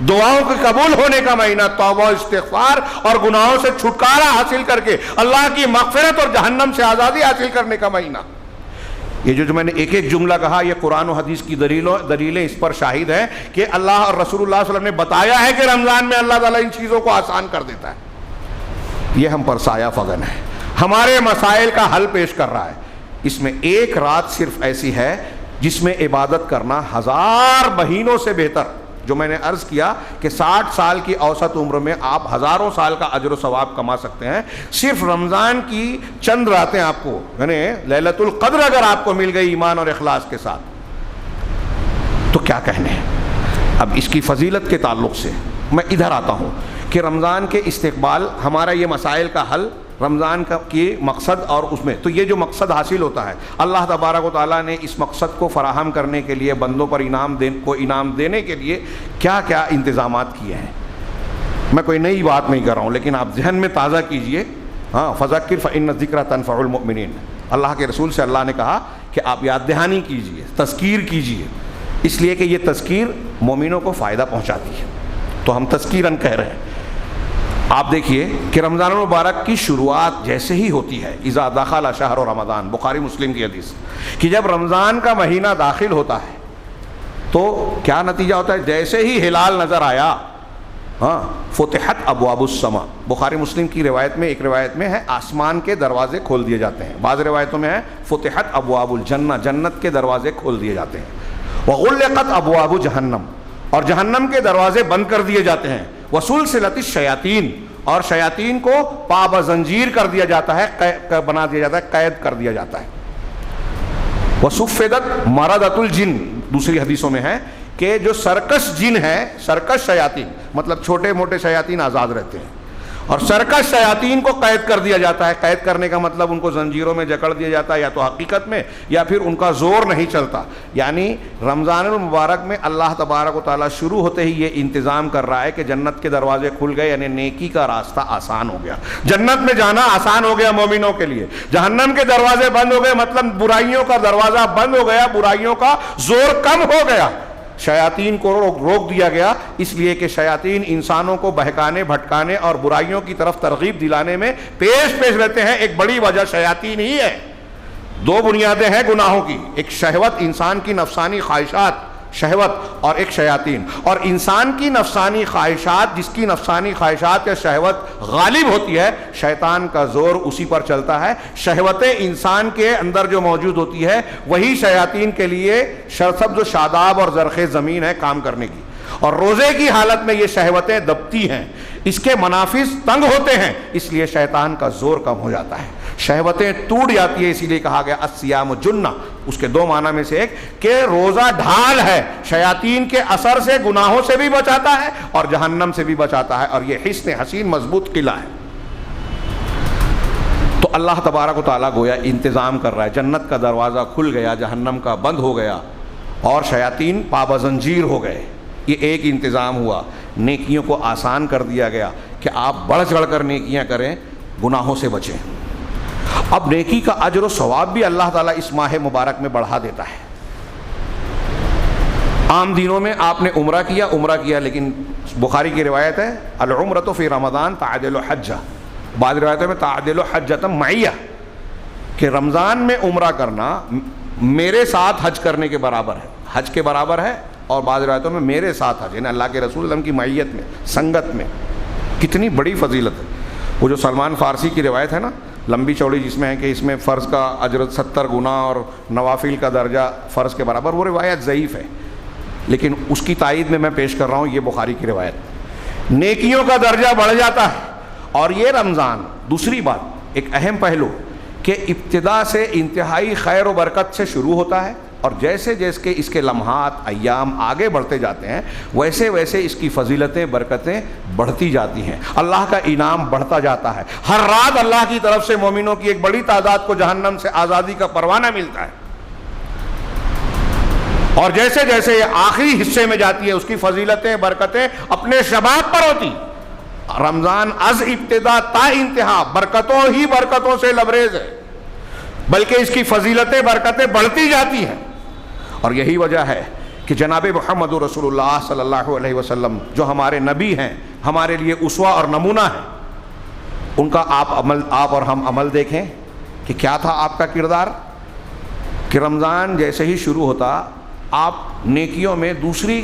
دعاؤں کے قبول ہونے کا مہینہ، توبہ استغفار اور گناہوں سے چھٹکارا حاصل کر کے اللہ کی مغفرت اور جہنم سے آزادی حاصل کرنے کا مہینہ. یہ جو میں نے ایک ایک جملہ کہا، یہ قرآن و حدیث کی دلیلیں اس پر شاہد ہیں کہ اللہ اور رسول اللہ صلی اللہ علیہ وسلم نے بتایا ہے کہ رمضان میں اللہ تعالیٰ ان چیزوں کو آسان کر دیتا ہے. یہ ہم پر سایہ فغن ہے، ہمارے مسائل کا حل پیش کر رہا ہے. اس میں ایک رات صرف ایسی ہے جس میں عبادت کرنا 1000 مہینوں سے بہتر. جو میں نے عرض کیا کہ 60 سال کی اوسط عمر میں آپ ہزاروں سال کا اجر و ثواب کما سکتے ہیں. صرف رمضان کی چند راتیں آپ کو، یعنی لیلۃ القدر اگر آپ کو مل گئی ایمان اور اخلاص کے ساتھ، تو کیا کہنے ہیں. اب اس کی فضیلت کے تعلق سے میں ادھر آتا ہوں کہ رمضان کے استقبال، ہمارا یہ مسائل کا حل، رمضان کا کی مقصد، اور اس میں تو یہ جو مقصد حاصل ہوتا ہے، اللہ تبارک و تعالیٰ نے اس مقصد کو فراہم کرنے کے لیے، بندوں پر انعام دینے کے لیے کیا کیا انتظامات کیے ہیں. میں کوئی نئی بات نہیں کر رہا ہوں، لیکن آپ ذہن میں تازہ کیجئے. فذکر فإن الذکر تنفع المؤمنین. اللہ کے رسول سے اللہ نے کہا کہ آپ یاد دہانی کیجئے، تذکیر کیجئے، اس لیے کہ یہ تذکیر مومنوں کو فائدہ پہنچاتی ہے. تو ہم تذکیراً کہہ رہے ہیں. آپ دیکھیے کہ رمضان المبارک کی شروعات جیسے ہی ہوتی ہے، اذا دخل شہر رمضان، بخاری مسلم کی حدیث، کہ جب رمضان کا مہینہ داخل ہوتا ہے تو کیا نتیجہ ہوتا ہے. جیسے ہی ہلال نظر آیا، فتحت ابواب السماء. بخاری مسلم کی روایت میں، ایک روایت میں ہے آسمان کے دروازے کھول دیے جاتے ہیں، بعض روایتوں میں ہے فتحت ابواب الجنہ، جنت کے دروازے کھول دیے جاتے ہیں. وغلقت ابواب جہنم، اور جہنم کے دروازے بند کر دیے جاتے ہیں. وسلسلت الشیاطین، اور شیاطین کو پاب زنجیر کر دیا جاتا ہے، بنا دیا جاتا ہے، قید کر دیا جاتا ہے. وصفدت مردۃ الجن، دوسری حدیثوں میں ہے کہ جو سرکش جن ہے، سرکش شیاطین مطلب چھوٹے موٹے شیاطین آزاد رہتے ہیں، اور سرکش شیاطین کو قید کر دیا جاتا ہے. قید کرنے کا مطلب ان کو زنجیروں میں جکڑ دیا جاتا ہے، یا تو حقیقت میں یا پھر ان کا زور نہیں چلتا. یعنی رمضان المبارک میں اللہ تبارک و تعالیٰ شروع ہوتے ہی یہ انتظام کر رہا ہے کہ جنت کے دروازے کھل گئے، یعنی نیکی کا راستہ آسان ہو گیا، جنت میں جانا آسان ہو گیا مومنوں کے لیے. جہنم کے دروازے بند ہو گئے، مطلب برائیوں کا دروازہ بند ہو گیا، برائیوں کا زور کم ہو گیا. شیاطین کو روک دیا گیا، اس لیے کہ شیاطین انسانوں کو بہکانے، بھٹکانے اور برائیوں کی طرف ترغیب دلانے میں پیش رہتے ہیں. ایک بڑی وجہ شیاطین ہی ہے. 2 بنیادیں ہیں گناہوں کی، ایک شہوت، انسان کی نفسانی خواہشات، شہوت، اور ایک شیاطین. اور انسان کی نفسانی خواہشات، جس کی نفسانی خواہشات یا شہوت غالب ہوتی ہے، شیطان کا زور اسی پر چلتا ہے. شہوتیں انسان کے اندر جو موجود ہوتی ہے، وہی شیاطین کے لیے سرسبز و شاداب اور زرخ زمین ہے کام کرنے کی. اور روزے کی حالت میں یہ شہوتیں دبتی ہیں، اس کے منافذ تنگ ہوتے ہیں، اس لیے شیطان کا زور کم ہو جاتا ہے، شہوتیں ٹوٹ جاتی ہیں. اسی لیے کہا گیا الصیام جنہ. اس کے 2 معنی میں سے ایک کہ روزہ ڈھال ہے، شیاطین کے اثر سے، گناہوں سے بھی بچاتا ہے اور جہنم سے بھی بچاتا ہے، اور یہ حصن حسین مضبوط قلعہ ہے. تو اللہ تبارک و تعالیٰ گویا انتظام کر رہا ہے. جنت کا دروازہ کھل گیا، جہنم کا بند ہو گیا، اور شیاطین پابہ زنجیر ہو گئے. یہ ایک انتظام ہوا. نیکیوں کو آسان کر دیا گیا کہ آپ بڑھ چڑھ کر نیکیاں کریں، گناہوں سے بچیں. اب نیکی کا اجر و ثواب بھی اللہ تعالیٰ اس ماہ مبارک میں بڑھا دیتا ہے. عام دنوں میں آپ نے عمرہ کیا لیکن بخاری کی روایت ہے العمرۃ فی رمضان تعدل حجہ، بعض روایتوں میں تعدل حجۃ معیہ، کہ رمضان میں عمرہ کرنا میرے ساتھ حج کرنے کے برابر ہے، حج کے برابر ہے، اور بعض روایتوں میں میرے ساتھ حج، یعنی اللہ کے رسول اللہ کی معیت میں، سنگت میں۔ کتنی بڑی فضیلت ہے۔ وہ جو سلمان فارسی کی روایت ہے نا لمبی چوڑی، جس میں ہے کہ اس میں فرض کا اجر 70 گنا اور نوافل کا درجہ فرض کے برابر، وہ روایت ضعیف ہے، لیکن اس کی تائید میں پیش کر رہا ہوں یہ بخاری کی روایت۔ نیکیوں کا درجہ بڑھ جاتا ہے، اور یہ رمضان، دوسری بات ایک اہم پہلو، کہ ابتدا سے انتہائی خیر و برکت سے شروع ہوتا ہے، اور جیسے جیسے اس کے لمحات ایام آگے بڑھتے جاتے ہیں ویسے ویسے اس کی فضیلتیں برکتیں بڑھتی جاتی ہیں، اللہ کا انعام بڑھتا جاتا ہے۔ ہر رات اللہ کی طرف سے مومنوں کی ایک بڑی تعداد کو جہنم سے آزادی کا پروانہ ملتا ہے، اور جیسے جیسے یہ آخری حصے میں جاتی ہے اس کی فضیلتیں برکتیں اپنے شباب پر ہوتی۔ رمضان از ابتدا تا انتہا برکتوں ہی برکتوں سے لبریز ہے، بلکہ اس کی فضیلتیں برکتیں بڑھتی جاتی ہیں، اور یہی وجہ ہے کہ جناب محمد رسول اللہ صلی اللہ علیہ وسلم جو ہمارے نبی ہیں، ہمارے لیے اسوہ اور نمونہ ہیں، ان کا آپ اور ہم عمل دیکھیں کہ کیا تھا آپ کا کردار، کہ رمضان جیسے ہی شروع ہوتا آپ نیکیوں میں دوسری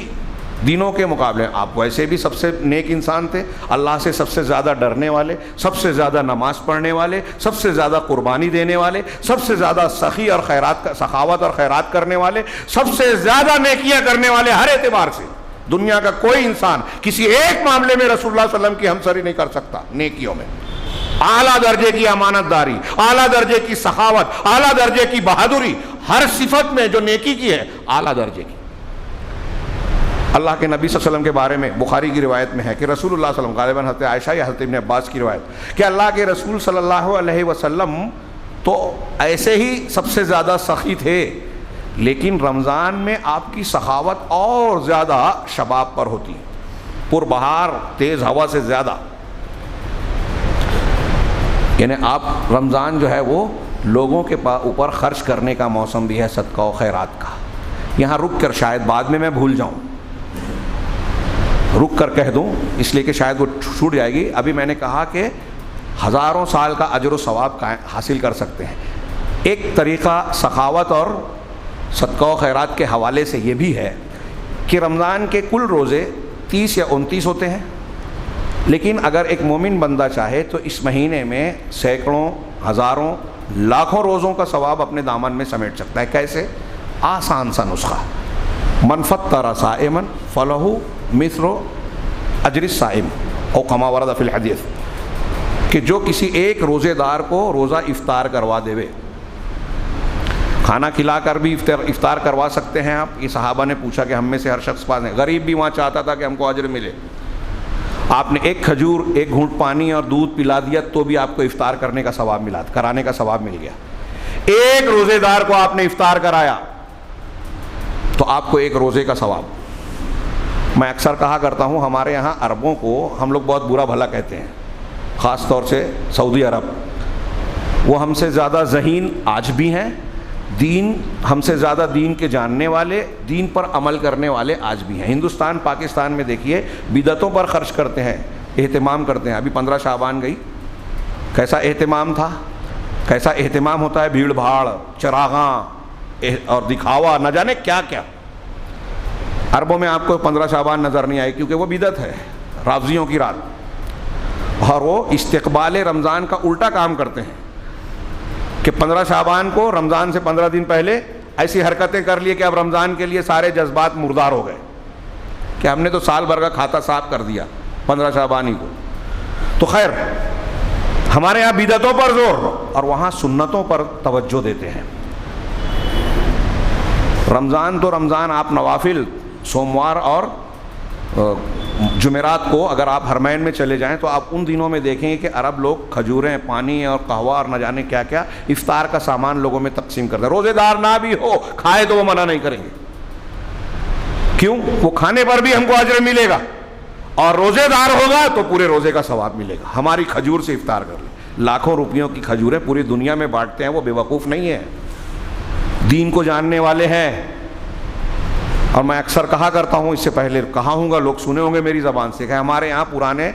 دنوں کے مقابلے آپ ویسے بھی سب سے نیک انسان تھے، اللہ سے سب سے زیادہ ڈرنے والے، سب سے زیادہ نماز پڑھنے والے، سب سے زیادہ قربانی دینے والے، سب سے زیادہ سخی اور سخاوت اور خیرات کرنے والے، سب سے زیادہ نیکیاں کرنے والے، ہر اعتبار سے دنیا کا کوئی انسان کسی ایک معاملے میں رسول اللہ صلی اللہ علیہ وسلم کی ہمسری نہیں کر سکتا۔ نیکیوں میں اعلیٰ درجے کی امانت داری، اعلیٰ درجے کی سخاوت، اعلیٰ درجے کی بہادری، ہر صفت میں جو نیکی کی ہے اعلیٰ درجے کی۔ اللہ کے نبی صلی اللہ علیہ وسلم کے بارے میں بخاری کی روایت میں ہے کہ رسول اللہ صلی اللہ علیہ وسلم، غالباً حضرت عائشہ یا حضرت ابن عباس کی روایت، کہ اللہ کے رسول صلی اللہ علیہ وسلم تو ایسے ہی سب سے زیادہ سخی تھے، لیکن رمضان میں آپ کی سخاوت اور زیادہ شباب پر ہوتی، پربہار تیز ہوا سے زیادہ، یعنی آپ رمضان جو ہے وہ لوگوں کے اوپر خرچ کرنے کا موسم بھی ہے، صدقہ و خیرات کا۔ یہاں رک کر شاید بعد میں بھول جاؤں، رک کر کہہ دوں اس لیے کہ شاید وہ چھوٹ جائے گی۔ ابھی میں نے کہا کہ ہزاروں سال کا اجر و ثواب حاصل کر سکتے ہیں۔ ایک طریقہ سخاوت اور صدقہ و خیرات کے حوالے سے یہ بھی ہے کہ رمضان کے کل روزے 30 یا 29 ہوتے ہیں، لیکن اگر ایک مومن بندہ چاہے تو اس مہینے میں سینکڑوں، ہزاروں، لاکھوں روزوں کا ثواب اپنے دامن میں سمیٹ سکتا ہے۔ کیسے؟ آسان سا نسخہ، من فطر صائما فلہ مثل اجر الصائم او کما ورد فی الحدیث، کہ جو کسی ایک روزے دار کو روزہ افطار کروا دے، کھانا کھلا کر بھی افطار کروا سکتے ہیں آپ۔ یہ صحابہ نے پوچھا کہ ہم میں سے ہر شخص پاس ہے، غریب بھی وہاں چاہتا تھا کہ ہم کو اجر ملے، آپ نے ایک کھجور، ایک گھونٹ پانی اور دودھ پلا دیا تو بھی آپ کو افطار کرنے کا ثواب ملا، کرانے کا ثواب مل گیا۔ ایک روزے دار کو آپ نے افطار کرایا تو آپ کو ایک روزے کا ثواب۔ میں اکثر کہا کرتا ہوں ہمارے یہاں عربوں کو ہم لوگ بہت برا بھلا کہتے ہیں، خاص طور سے سعودی عرب، وہ ہم سے زیادہ ذہین آج بھی ہیں، دین ہم سے زیادہ دین کے جاننے والے، دین پر عمل کرنے والے آج بھی ہیں۔ ہندوستان پاکستان میں دیکھیے بدعتوں پر خرچ کرتے ہیں، اہتمام کرتے ہیں۔ ابھی 15 شعبان گئی، کیسا اہتمام تھا، کیسا اہتمام ہوتا ہے، بھیڑ بھاڑ، چراغاں اور دکھاوا، نہ جانے کیا کیا۔ عربوں میں آپ کو 15 شعبان نظر نہیں آئی کیونکہ وہ بدعت ہے، رافضیوں کی رات، اور وہ استقبال رمضان کا الٹا کام کرتے ہیں کہ 15 شعبان کو رمضان سے 15 دن پہلے ایسی حرکتیں کر لیے کہ اب رمضان کے لیے سارے جذبات مردار ہو گئے، کہ ہم نے تو سال بھر کا کھاتا صاف کر دیا 15 شعبان ہی کو۔ تو خیر، ہمارے یہاں بدعتوں پر زور اور وہاں سنتوں پر توجہ دیتے ہیں۔ رمضان تو رمضان، آپ نوافل سوموار اور جمعرات کو اگر آپ حرمین میں چلے جائیں تو آپ ان دنوں میں دیکھیں گے کہ عرب لوگ کھجوریں، پانی اور قہوہ اور نہ جانے کیا کیا افطار کا سامان لوگوں میں تقسیم کرتے ہیں۔ روزے دار نہ بھی ہو، کھائے تو وہ منع نہیں کریں گے، کیوں؟ وہ کھانے پر بھی ہم کو اجر ملے گا، اور روزے دار ہوگا تو پورے روزے کا ثواب ملے گا۔ ہماری کھجور سے افطار کر لیں، لاکھوں روپیوں کی کھجوریں پوری دنیا میں بانٹتے ہیں، وہ بے وقوف نہیں ہیں، دین کو جاننے والے ہیں۔ اور میں اکثر کہا کرتا ہوں، اس سے پہلے کہا ہوں گا، لوگ سنے ہوں گے میری زبان سے، کہ ہمارے یہاں پرانے،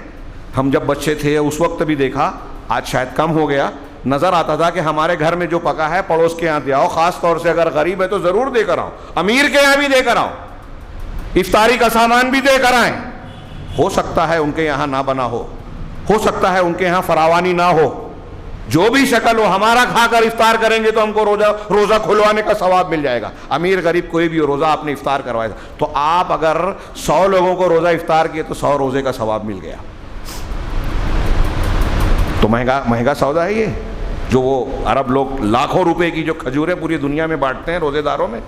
ہم جب بچے تھے اس وقت بھی دیکھا، آج شاید کم ہو گیا، نظر آتا تھا کہ ہمارے گھر میں جو پکا ہے پڑوس کے یہاں دے آؤ، خاص طور سے اگر غریب ہے تو ضرور دے کر آؤ، امیر کے یہاں بھی دے کر آؤ، افطاری کا سامان بھی دے کر آئیں۔ ہو سکتا ہے ان کے یہاں نہ بنا ہو سکتا ہے ان کے یہاں فراوانی نہ ہو، جو بھی شکل ہو، ہمارا کھا کر افطار کریں گے تو ہم کو روزہ کھلوانے کا ثواب مل جائے گا۔ امیر غریب کوئی بھی روزہ آپ نے افطار کروائے تو آپ اگر 100 لوگوں کو روزہ افطار کیے تو 100 روزے کا ثواب مل گیا۔ تو مہنگا سودا ہے یہ، جو وہ عرب لوگ لاکھوں روپے کی جو کھجوریں پوری دنیا میں بانٹتے ہیں روزے داروں میں،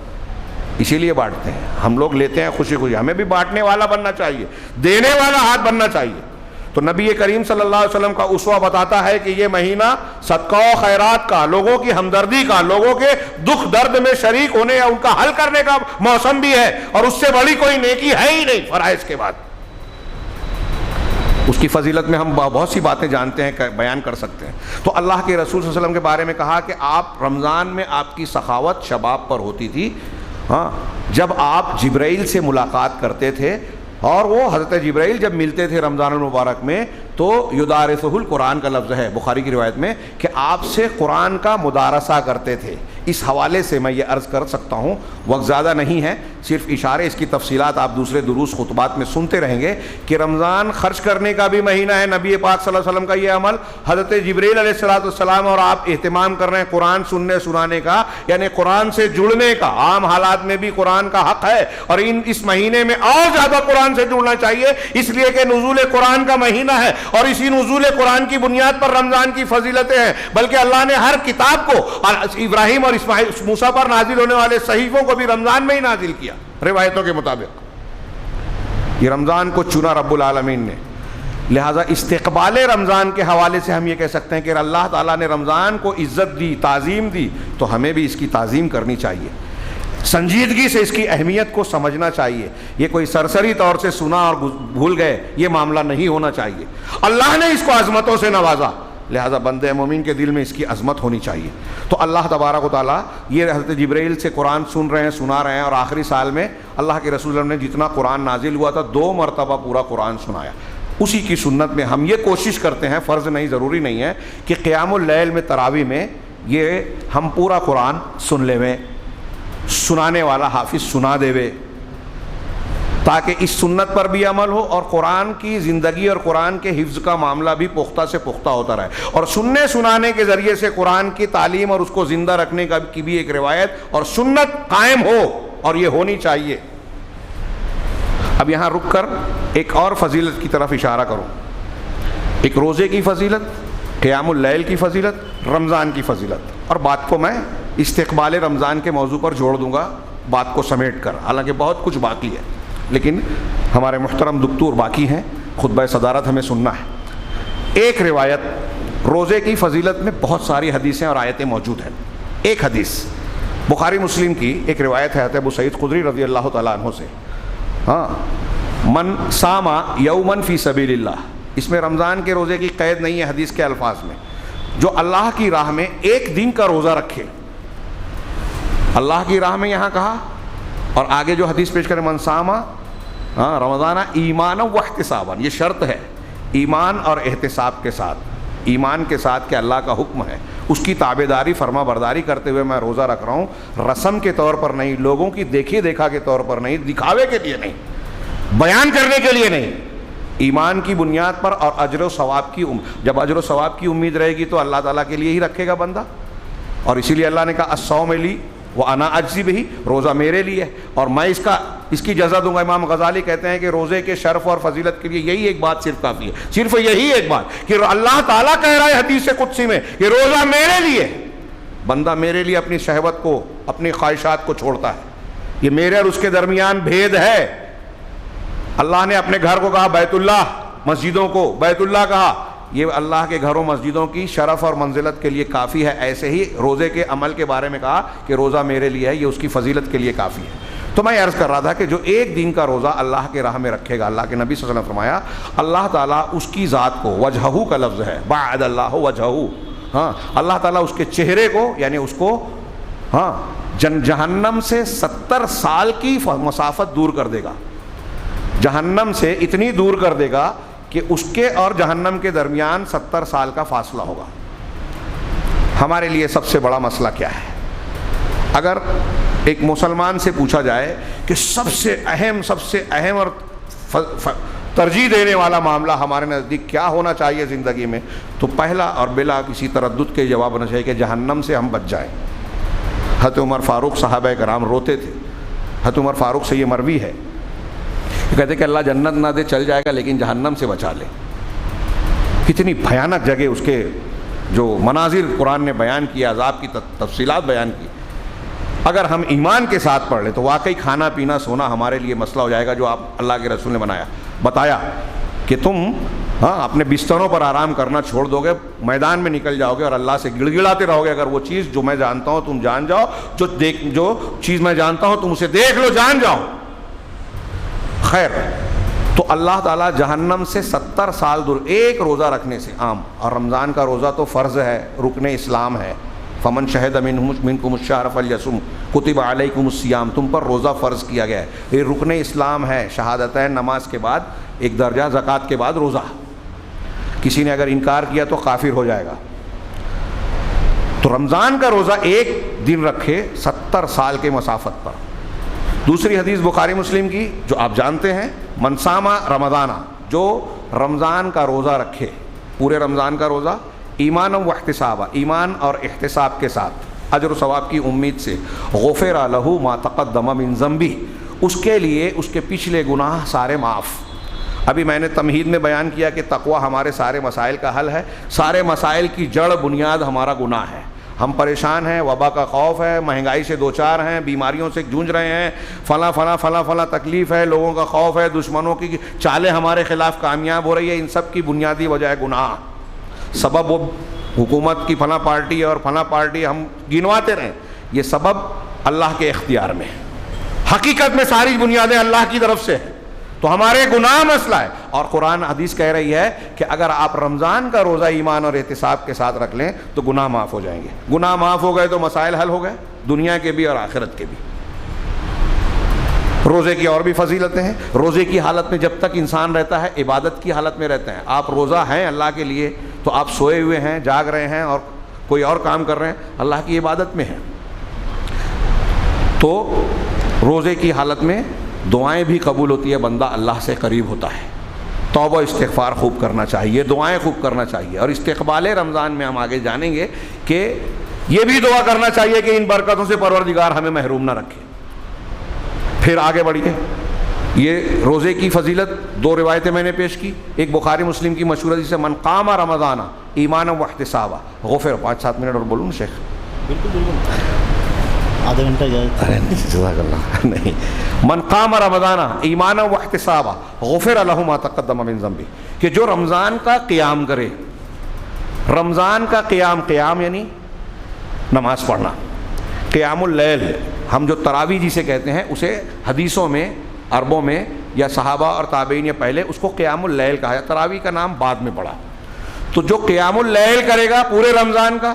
اسی لیے بانٹتے ہیں۔ ہم لوگ لیتے ہیں خوشی خوشی، ہمیں بھی بانٹنے والا بننا چاہیے، دینے والا ہاتھ بننا چاہیے۔ تو نبی کریم صلی اللہ علیہ وسلم کا اسوہ بتاتا ہے کہ یہ مہینہ صدقہ و خیرات کا، لوگوں کی ہمدردی کا، لوگوں کے دکھ درد میں شریک ہونے یا ان کا حل کرنے کا موسم بھی ہے، اور اس سے بڑی کوئی نیکی ہے ہی نہیں فرائض کے بعد۔ اس کی فضیلت میں ہم بہت سی باتیں جانتے ہیں، بیان کر سکتے ہیں۔ تو اللہ کے رسول صلی اللہ علیہ وسلم کے بارے میں کہا کہ آپ رمضان میں آپ کی سخاوت شباب پر ہوتی تھی، ہاں، جب آپ جبرائیل سے ملاقات کرتے تھے، اور وہ حضرت جبرائیل جب ملتے تھے رمضان المبارک میں تو یدارسہ القرآن کا لفظ ہے بخاری کی روایت میں کہ آپ سے قرآن کا مدارسہ کرتے تھے۔ اس حوالے سے میں یہ عرض کر سکتا ہوں، وقت زیادہ نہیں ہے، صرف اشارے، اس کی تفصیلات آپ دوسرے دروس خطبات میں سنتے رہیں گے کہ رمضان خرچ کرنے کا بھی مہینہ ہے۔ نبی پاک صلی اللہ علیہ وسلم کا یہ عمل، حضرت جبرائیل علیہ السلام اور آپ اہتمام کر رہے ہیں قرآن سننے سنانے کا، یعنی قرآن سے جڑنے کا۔ عام حالات میں بھی قرآن کا حق ہے، اور اس مہینے میں اور زیادہ قرآن سے جڑنا چاہیے، اس لیے کہ نزول قرآن کا مہینہ ہے، اور اسی نزول قرآن کی بنیاد پر رمضان کی فضیلتیں ہیں۔ بلکہ اللہ نے ہر کتاب کو، ابراہیم اور اسماعیل موسیٰ پر نازل ہونے والے صحیفوں کو بھی رمضان میں ہی نازل کیا روایتوں کے مطابق۔ یہ رمضان کو چنا رب العالمین نے، لہذا استقبال رمضان کے حوالے سے ہم یہ کہہ سکتے ہیں کہ اللہ تعالیٰ نے رمضان کو عزت دی، تعظیم دی، تو ہمیں بھی اس کی تعظیم کرنی چاہیے، سنجیدگی سے اس کی اہمیت کو سمجھنا چاہیے۔ یہ کوئی سرسری طور سے سنا اور بھول گئے، یہ معاملہ نہیں ہونا چاہیے۔ اللہ نے اس کو عظمتوں سے نوازا، لہذا بندے مومن کے دل میں اس کی عظمت ہونی چاہیے۔ تو اللہ تبارک و تعالیٰ یہ حضرت جبرائیل سے قرآن سن رہے ہیں، سنا رہے ہیں، اور آخری سال میں اللہ کے رسول نے جتنا قرآن نازل ہوا تھا 2 مرتبہ پورا قرآن سنایا۔ اسی کی سنت میں ہم یہ کوشش کرتے ہیں، فرض نہیں، ضروری نہیں ہے کہ قیام اللیل میں، تراویح میں یہ ہم پورا قرآن سن لے میں، سنانے والا حافظ سنا دے وے، تاکہ اس سنت پر بھی عمل ہو اور قرآن کی زندگی اور قرآن کے حفظ کا معاملہ بھی پختہ سے پختہ ہوتا رہے، اور سننے سنانے کے ذریعے سے قرآن کی تعلیم اور اس کو زندہ رکھنے کی بھی ایک روایت اور سنت قائم ہو، اور یہ ہونی چاہیے۔ اب یہاں رک کر ایک اور فضیلت کی طرف اشارہ کروں، ایک روزے کی فضیلت، قیام اللیل کی فضیلت، رمضان کی فضیلت، اور بات کو میں استقبال رمضان کے موضوع پر جوڑ دوں گا بات کو سمیٹ کر، حالانکہ بہت کچھ باقی ہے، لیکن ہمارے محترم دکتور باقی ہیں، خطبہ صدارت ہمیں سننا ہے۔ ایک روایت، روزے کی فضیلت میں بہت ساری حدیثیں اور آیتیں موجود ہیں۔ ایک حدیث بخاری مسلم کی ایک روایت ہے ابو سعید خدری رضی اللہ تعالیٰ عنہ سے، ہاں، من صام یوما فی سبیل اللہ، اس میں رمضان کے روزے کی قید نہیں ہے حدیث کے الفاظ میں، جو اللہ کی راہ میں ایک دن کا روزہ رکھے، اللہ کی راہ میں یہاں کہا، اور آگے جو حدیث پیش کرے من صام رمضان ایمانا و احتسابا، یہ شرط ہے، ایمان اور احتساب کے ساتھ، ایمان کے ساتھ کہ اللہ کا حکم ہے، اس کی تابعداری فرما برداری کرتے ہوئے میں روزہ رکھ رہا ہوں، رسم کے طور پر نہیں، لوگوں کی دیکھے دیکھا کے طور پر نہیں، دکھاوے کے لیے نہیں، بیان کرنے کے لیے نہیں، ایمان کی بنیاد پر اور اجر و ثواب کی جب اجر و ثواب کی امید رہے گی تو اللہ تعالیٰ کے لیے ہی رکھے گا بندہ، اور اسی لیے اللہ نے کہا الصوم لی وانا اجزی بہ، روزہ میرے لیے اور میں اس کی جزا دوں گا۔ امام غزالی کہتے ہیں کہ روزے کے شرف اور فضیلت کے لیے یہی ایک بات صرف کافی ہے، صرف یہی ایک بات کہ اللہ تعالیٰ کہہ رہا ہے حدیث قدسی میں کہ روزہ میرے لیے، بندہ میرے لیے اپنی شہوت کو، اپنی خواہشات کو چھوڑتا ہے، یہ میرے اور اس کے درمیان بھید ہے۔ اللہ نے اپنے گھر کو کہا بیت اللہ، مسجدوں کو بیت اللہ کہا، یہ اللہ کے گھروں مسجدوں کی شرف اور منزلت کے لیے کافی ہے۔ ایسے ہی روزے کے عمل کے بارے میں کہا کہ روزہ میرے لیے ہے، یہ اس کی فضیلت کے لیے کافی ہے۔ تو میں عرض کر رہا تھا کہ جو ایک دن کا روزہ اللہ کے راہ میں رکھے گا، اللہ کے نبی صلی اللہ علیہ وسلم فرمایا اللہ تعالیٰ اس کی ذات کو، وجہہ کا لفظ ہے، بعد اللہ وجہہ، ہاں، اللہ تعالیٰ اس کے چہرے کو، یعنی اس کو، ہاں، جہنم سے 70 سال کی مسافت دور کر دے گا. جہنم سے اتنی دور کر دے گا کہ اس کے اور جہنم کے درمیان 70 سال کا فاصلہ ہوگا. ہمارے لیے سب سے بڑا مسئلہ کیا ہے؟ اگر ایک مسلمان سے پوچھا جائے کہ سب سے اہم اور ترجیح دینے والا معاملہ ہمارے نزدیک کیا ہونا چاہیے زندگی میں، تو پہلا اور بلا کسی تردد کے جواب ہونا چاہیے کہ جہنم سے ہم بچ جائیں. حضرت عمر فاروق صحابہ کرام روتے تھے. حضرت عمر فاروق سے یہ مروی ہے، کہتے کہ اللہ جنت نہ دے چل جائے گا لیکن جہنم سے بچا لے. کتنی بھیانک جگہ اس کے جو مناظر قرآن نے بیان کیا، عذاب کی تفصیلات بیان کی. اگر ہم ایمان کے ساتھ پڑھ لیں تو واقعی کھانا پینا سونا ہمارے لیے مسئلہ ہو جائے گا. جو آپ اللہ کے رسول نے بتایا کہ تم اپنے بستروں پر آرام کرنا چھوڑ دو گے، میدان میں نکل جاؤ گے اور اللہ سے گڑ گڑاتے رہو گے. اگر وہ چیز جو میں جانتا ہوں تم جان جاؤ، جو چیز میں جانتا ہوں تم اسے دیکھ لو، جان جاؤ. خیر، تو اللہ تعالیٰ جہنم سے 70 سال دور ایک روزہ رکھنے سے عام، اور رمضان کا روزہ تو فرض ہے، رکن اسلام ہے. فمن شہد منکم الشہر فلیصم کتب علیکم الصیام، تم پر روزہ فرض کیا گیا ہے. یہ رکن اسلام ہے. شہادتین نماز کے بعد ایک درجہ، زکوٰۃ کے بعد روزہ. کسی نے اگر انکار کیا تو کافر ہو جائے گا. تو رمضان کا روزہ ایک دن رکھے 70 سال کے مسافت پر. دوسری حدیث بخاری مسلم کی جو آپ جانتے ہیں، من صام رمضانہ، جو رمضان کا روزہ رکھے، پورے رمضان کا روزہ، ایمانا و احتسابا، ایمان اور احتساب کے ساتھ، اجر و ثواب کی امید سے، غفر لہ ما تقدم من ذنبہ، اس کے لیے اس کے پچھلے گناہ سارے معاف. ابھی میں نے تمہید میں بیان کیا کہ تقویٰ ہمارے سارے مسائل کا حل ہے. سارے مسائل کی جڑ بنیاد ہمارا گناہ ہے. ہم پریشان ہیں، وبا کا خوف ہے، مہنگائی سے دوچار ہیں، بیماریوں سے جونج رہے ہیں، فلاں تکلیف ہے، لوگوں کا خوف ہے، دشمنوں کی چالیں ہمارے خلاف کامیاب ہو رہی ہے. ان سب کی بنیادی وجہ ہے گناہ. سبب وہ حکومت کی فلاں پارٹی اور فلاں پارٹی ہم گنواتے رہیں، یہ سبب اللہ کے اختیار میں. حقیقت میں ساری بنیادیں اللہ کی طرف سے ہیں. تو ہمارے گناہ مسئلہ ہے. اور قرآن حدیث کہہ رہی ہے کہ اگر آپ رمضان کا روزہ ایمان اور احتساب کے ساتھ رکھ لیں تو گناہ معاف ہو جائیں گے. گناہ معاف ہو گئے تو مسائل حل ہو گئے، دنیا کے بھی اور آخرت کے بھی. روزے کی اور بھی فضیلتیں ہیں. روزے کی حالت میں جب تک انسان رہتا ہے عبادت کی حالت میں رہتے ہیں. آپ روزہ ہیں اللہ کے لیے تو آپ سوئے ہوئے ہیں، جاگ رہے ہیں اور کوئی اور کام کر رہے ہیں، اللہ کی عبادت میں ہیں. تو روزے کی حالت میں دعائیں بھی قبول ہوتی ہے، بندہ اللہ سے قریب ہوتا ہے. توبہ استغفار خوب کرنا چاہیے، دعائیں خوب کرنا چاہیے. اور استقبال رمضان میں ہم آگے جانیں گے کہ یہ بھی دعا کرنا چاہیے کہ ان برکتوں سے پروردگار ہمیں محروم نہ رکھے. پھر آگے بڑھیے. یہ روزے کی فضیلت دو روایتیں میں نے پیش کی. ایک بخاری مسلم کی مشہور حدیث ہے، من قام رمضان ایمانا واحتسابا غفر. 5-7 منٹ اور بولوں شیخ؟ بالکل آدھا گھنٹہ. جزاک اللہ. نہیں، من قام رمضان ایمانا واحتسابا غفر لہ ما تقدم من ذنبہ، کہ جو رمضان کا قیام کرے. رمضان کا قیام یعنی نماز پڑھنا. قیام اللیل ہم جو تراویح جسے کہتے ہیں، اسے حدیثوں میں، عربوں میں یا صحابہ اور تابعین یا پہلے اس کو قیام اللیل کہا ہے. تراویح کا نام بعد میں پڑا. تو جو قیام اللیل کرے گا پورے رمضان کا،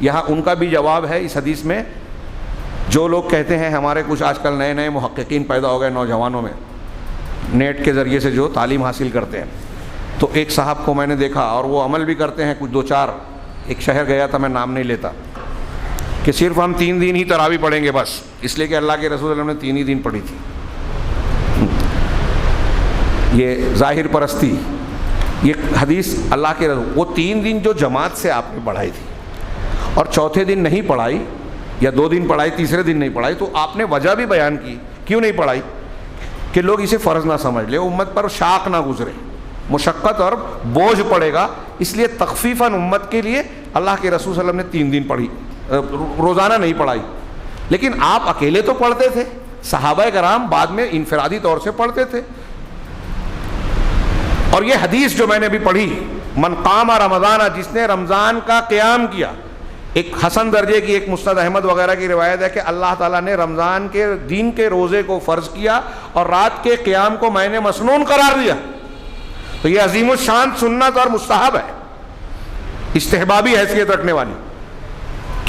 یہاں ان کا بھی جواب ہے اس حدیث میں. جو لوگ کہتے ہیں، ہمارے کچھ آج کل نئے محققین پیدا ہو گئے نوجوانوں میں، نیٹ کے ذریعے سے جو تعلیم حاصل کرتے ہیں. تو ایک صاحب کو میں نے دیکھا اور وہ عمل بھی کرتے ہیں، کچھ 2-4. ایک شہر گیا تھا، میں نام نہیں لیتا، کہ صرف ہم 3 دن ہی تراویح پڑھیں گے بس، اس لیے کہ اللہ کے رسول اللہ نے 3 ہی دن پڑھی تھی. یہ ظاہر پرستی. یہ حدیث اللہ کے رسول، وہ 3 دن جو جماعت سے آپ نے پڑھائی تھی اور چوتھے دن نہیں پڑھائی، یا 2 دن پڑھائی تیسرے دن نہیں پڑھائی، تو آپ نے وجہ بھی بیان کی کیوں نہیں پڑھائی، کہ لوگ اسے فرض نہ سمجھ لے، امت پر شاق نہ گزرے، مشقت اور بوجھ پڑے گا. اس لیے تخفیفاً امت کے لیے اللہ کے رسول صلی اللہ علیہ وسلم نے 3 دن پڑھی، روزانہ نہیں پڑھائی. لیکن آپ اکیلے تو پڑھتے تھے، صحابہ کرام بعد میں انفرادی طور سے پڑھتے تھے. اور یہ حدیث جو میں نے ابھی پڑھی، من قام رمضان، جس نے رمضان کا قیام کیا، ایک حسن درجے کی، ایک مسند احمد وغیرہ کی روایت ہے کہ اللہ تعالیٰ نے رمضان کے دن کے روزے کو فرض کیا اور رات کے قیام کو میں نے مسنون قرار دیا. تو یہ عظیم الشان سنت اور مستحب ہے، استحبابی حیثیت رکھنے والی.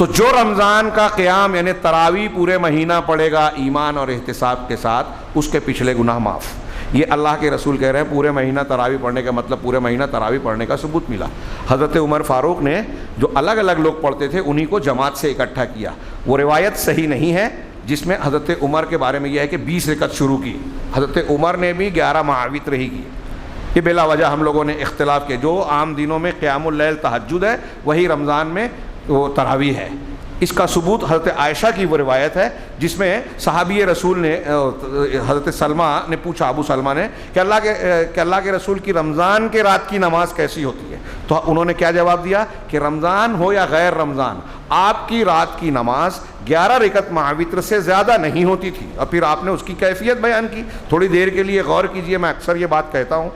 تو جو رمضان کا قیام یعنی تراویح پورے مہینہ پڑھے گا ایمان اور احتساب کے ساتھ، اس کے پچھلے گناہ معاف۔ یہ اللہ کے رسول کہہ رہے ہیں پورے مہینہ تراویح پڑھنے کا مطلب پورے مہینہ تراویح پڑھنے کا ثبوت ملا۔ حضرت عمر فاروق نے جو الگ الگ لوگ پڑھتے تھے انہی کو جماعت سے اکٹھا کیا۔ وہ روایت صحیح نہیں ہے جس میں حضرت عمر کے بارے میں یہ ہے کہ 20 رکعت شروع کی۔ حضرت عمر نے بھی 11 وتر ہی کی۔ یہ بلا وجہ ہم لوگوں نے اختلاف کیا۔ جو عام دنوں میں قیام اللیل تہجد ہے وہی رمضان میں وہ تراویح ہے۔ اس کا ثبوت حضرت عائشہ کی وہ روایت ہے جس میں صحابی رسول نے حضرت سلمہ نے پوچھا، ابو سلمہ نے، کہ اللہ کے رسول کی رمضان کے رات کی نماز کیسی ہوتی ہے؟ تو انہوں نے کیا جواب دیا کہ رمضان ہو یا غیر رمضان، آپ کی رات کی نماز 11 رکعت مع وتر سے زیادہ نہیں ہوتی تھی۔ اور پھر آپ نے اس کی کیفیت بیان کی۔ تھوڑی دیر کے لیے غور کیجئے، میں اکثر یہ بات کہتا ہوں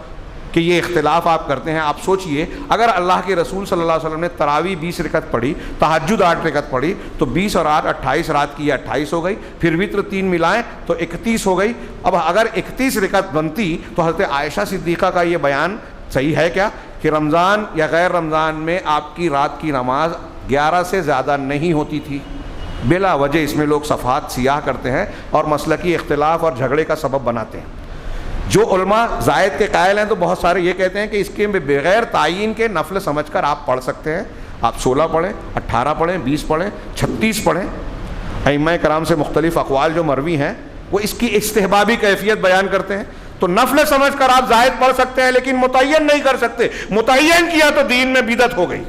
کہ یہ اختلاف آپ کرتے ہیں۔ آپ سوچئے اگر اللہ کے رسول صلی اللہ علیہ وسلم نے تراویح 20 رکعت پڑھی، تہجد 8 رکعت پڑھی، تو 20 اور 8 28 رات کی 28 ہو گئی، پھر وتر 3 ملائیں تو 31 ہو گئی۔ اب اگر 31 رکعت بنتی تو حضرت عائشہ صدیقہ کا یہ بیان صحیح ہے کیا کہ رمضان یا غیر رمضان میں آپ کی رات کی نماز 11 سے زیادہ نہیں ہوتی تھی؟ بلا وجہ اس میں لوگ صفحات سیاہ کرتے ہیں اور مسلکی اختلاف اور جھگڑے کا سبب بناتے ہیں۔ جو علماء زائد کے قائل ہیں تو بہت سارے یہ کہتے ہیں کہ اس کے بغیر تعین کے نفل سمجھ کر آپ پڑھ سکتے ہیں۔ آپ 16 پڑھیں، 18 پڑھیں، 20 پڑھیں، 36 پڑھیں۔ ائمہ کرام سے مختلف اقوال جو مروی ہیں وہ اس کی استحبابی کیفیت بیان کرتے ہیں۔ تو نفل سمجھ کر آپ زائد پڑھ سکتے ہیں لیکن متعین نہیں کر سکتے۔ متعین کیا تو دین میں بدعت ہو گئی۔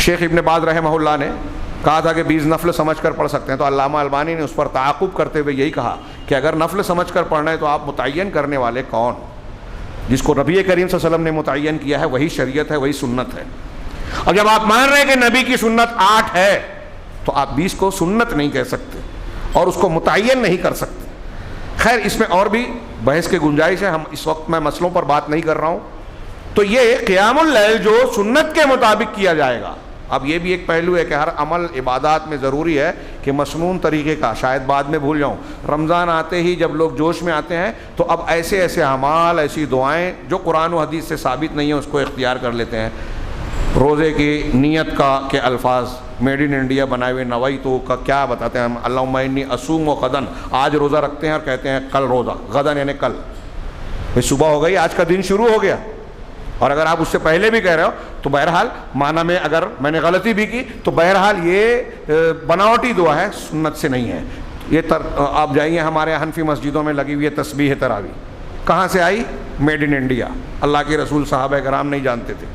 شیخ ابن باز رحمہ اللہ نے کہا تھا کہ 20 نفل سمجھ کر پڑھ سکتے ہیں، تو علامہ البانی نے اس پر تعاقب کرتے ہوئے یہی کہا کہ اگر نفل سمجھ کر پڑھنا ہے تو آپ متعین کرنے والے کون؟ جس کو نبی کریم صلی اللہ علیہ وسلم نے متعین کیا ہے وہی شریعت ہے، وہی سنت ہے۔ اور جب آپ مان رہے ہیں کہ نبی کی سنت 8 ہے تو آپ 20 کو سنت نہیں کہہ سکتے اور اس کو متعین نہیں کر سکتے۔ خیر اس میں اور بھی بحث کے گنجائش ہے، ہم اس وقت میں مسئلوں پر بات نہیں کر رہا ہوں۔ تو یہ قیام اللیل جو سنت کے مطابق کیا جائے گا۔ اب یہ بھی ایک پہلو ہے کہ ہر عمل عبادات میں ضروری ہے کہ مسنون طریقے کا، شاید بعد میں بھول جاؤں، رمضان آتے ہی جب لوگ جوش میں آتے ہیں تو اب ایسے ایسے اعمال، ایسی دعائیں جو قرآن و حدیث سے ثابت نہیں ہیں اس کو اختیار کر لیتے ہیں۔ روزے کی نیت کا کے الفاظ میڈ ان انڈیا بنائے ہوئے نویتو کا کیا بتاتے ہیں ہم؟ اللہم انی اصوم و غدن، آج روزہ رکھتے ہیں اور کہتے ہیں کل روزہ، غدن یعنی کل، بھئی صبح ہو گئی، آج کا دن شروع ہو گیا۔ اور اگر آپ اس سے پہلے بھی کہہ رہے ہو تو بہرحال معنی میں اگر میں نے غلطی بھی کی تو بہرحال یہ بناوٹی دعا ہے، سنت سے نہیں ہے۔ یہ آپ جائیے ہمارے حنفی مسجدوں میں لگی ہوئی ہے تسبیح تراویح، کہاں سے آئی؟ Made in India. اللہ کے رسول صحابہ کرام نہیں جانتے تھے،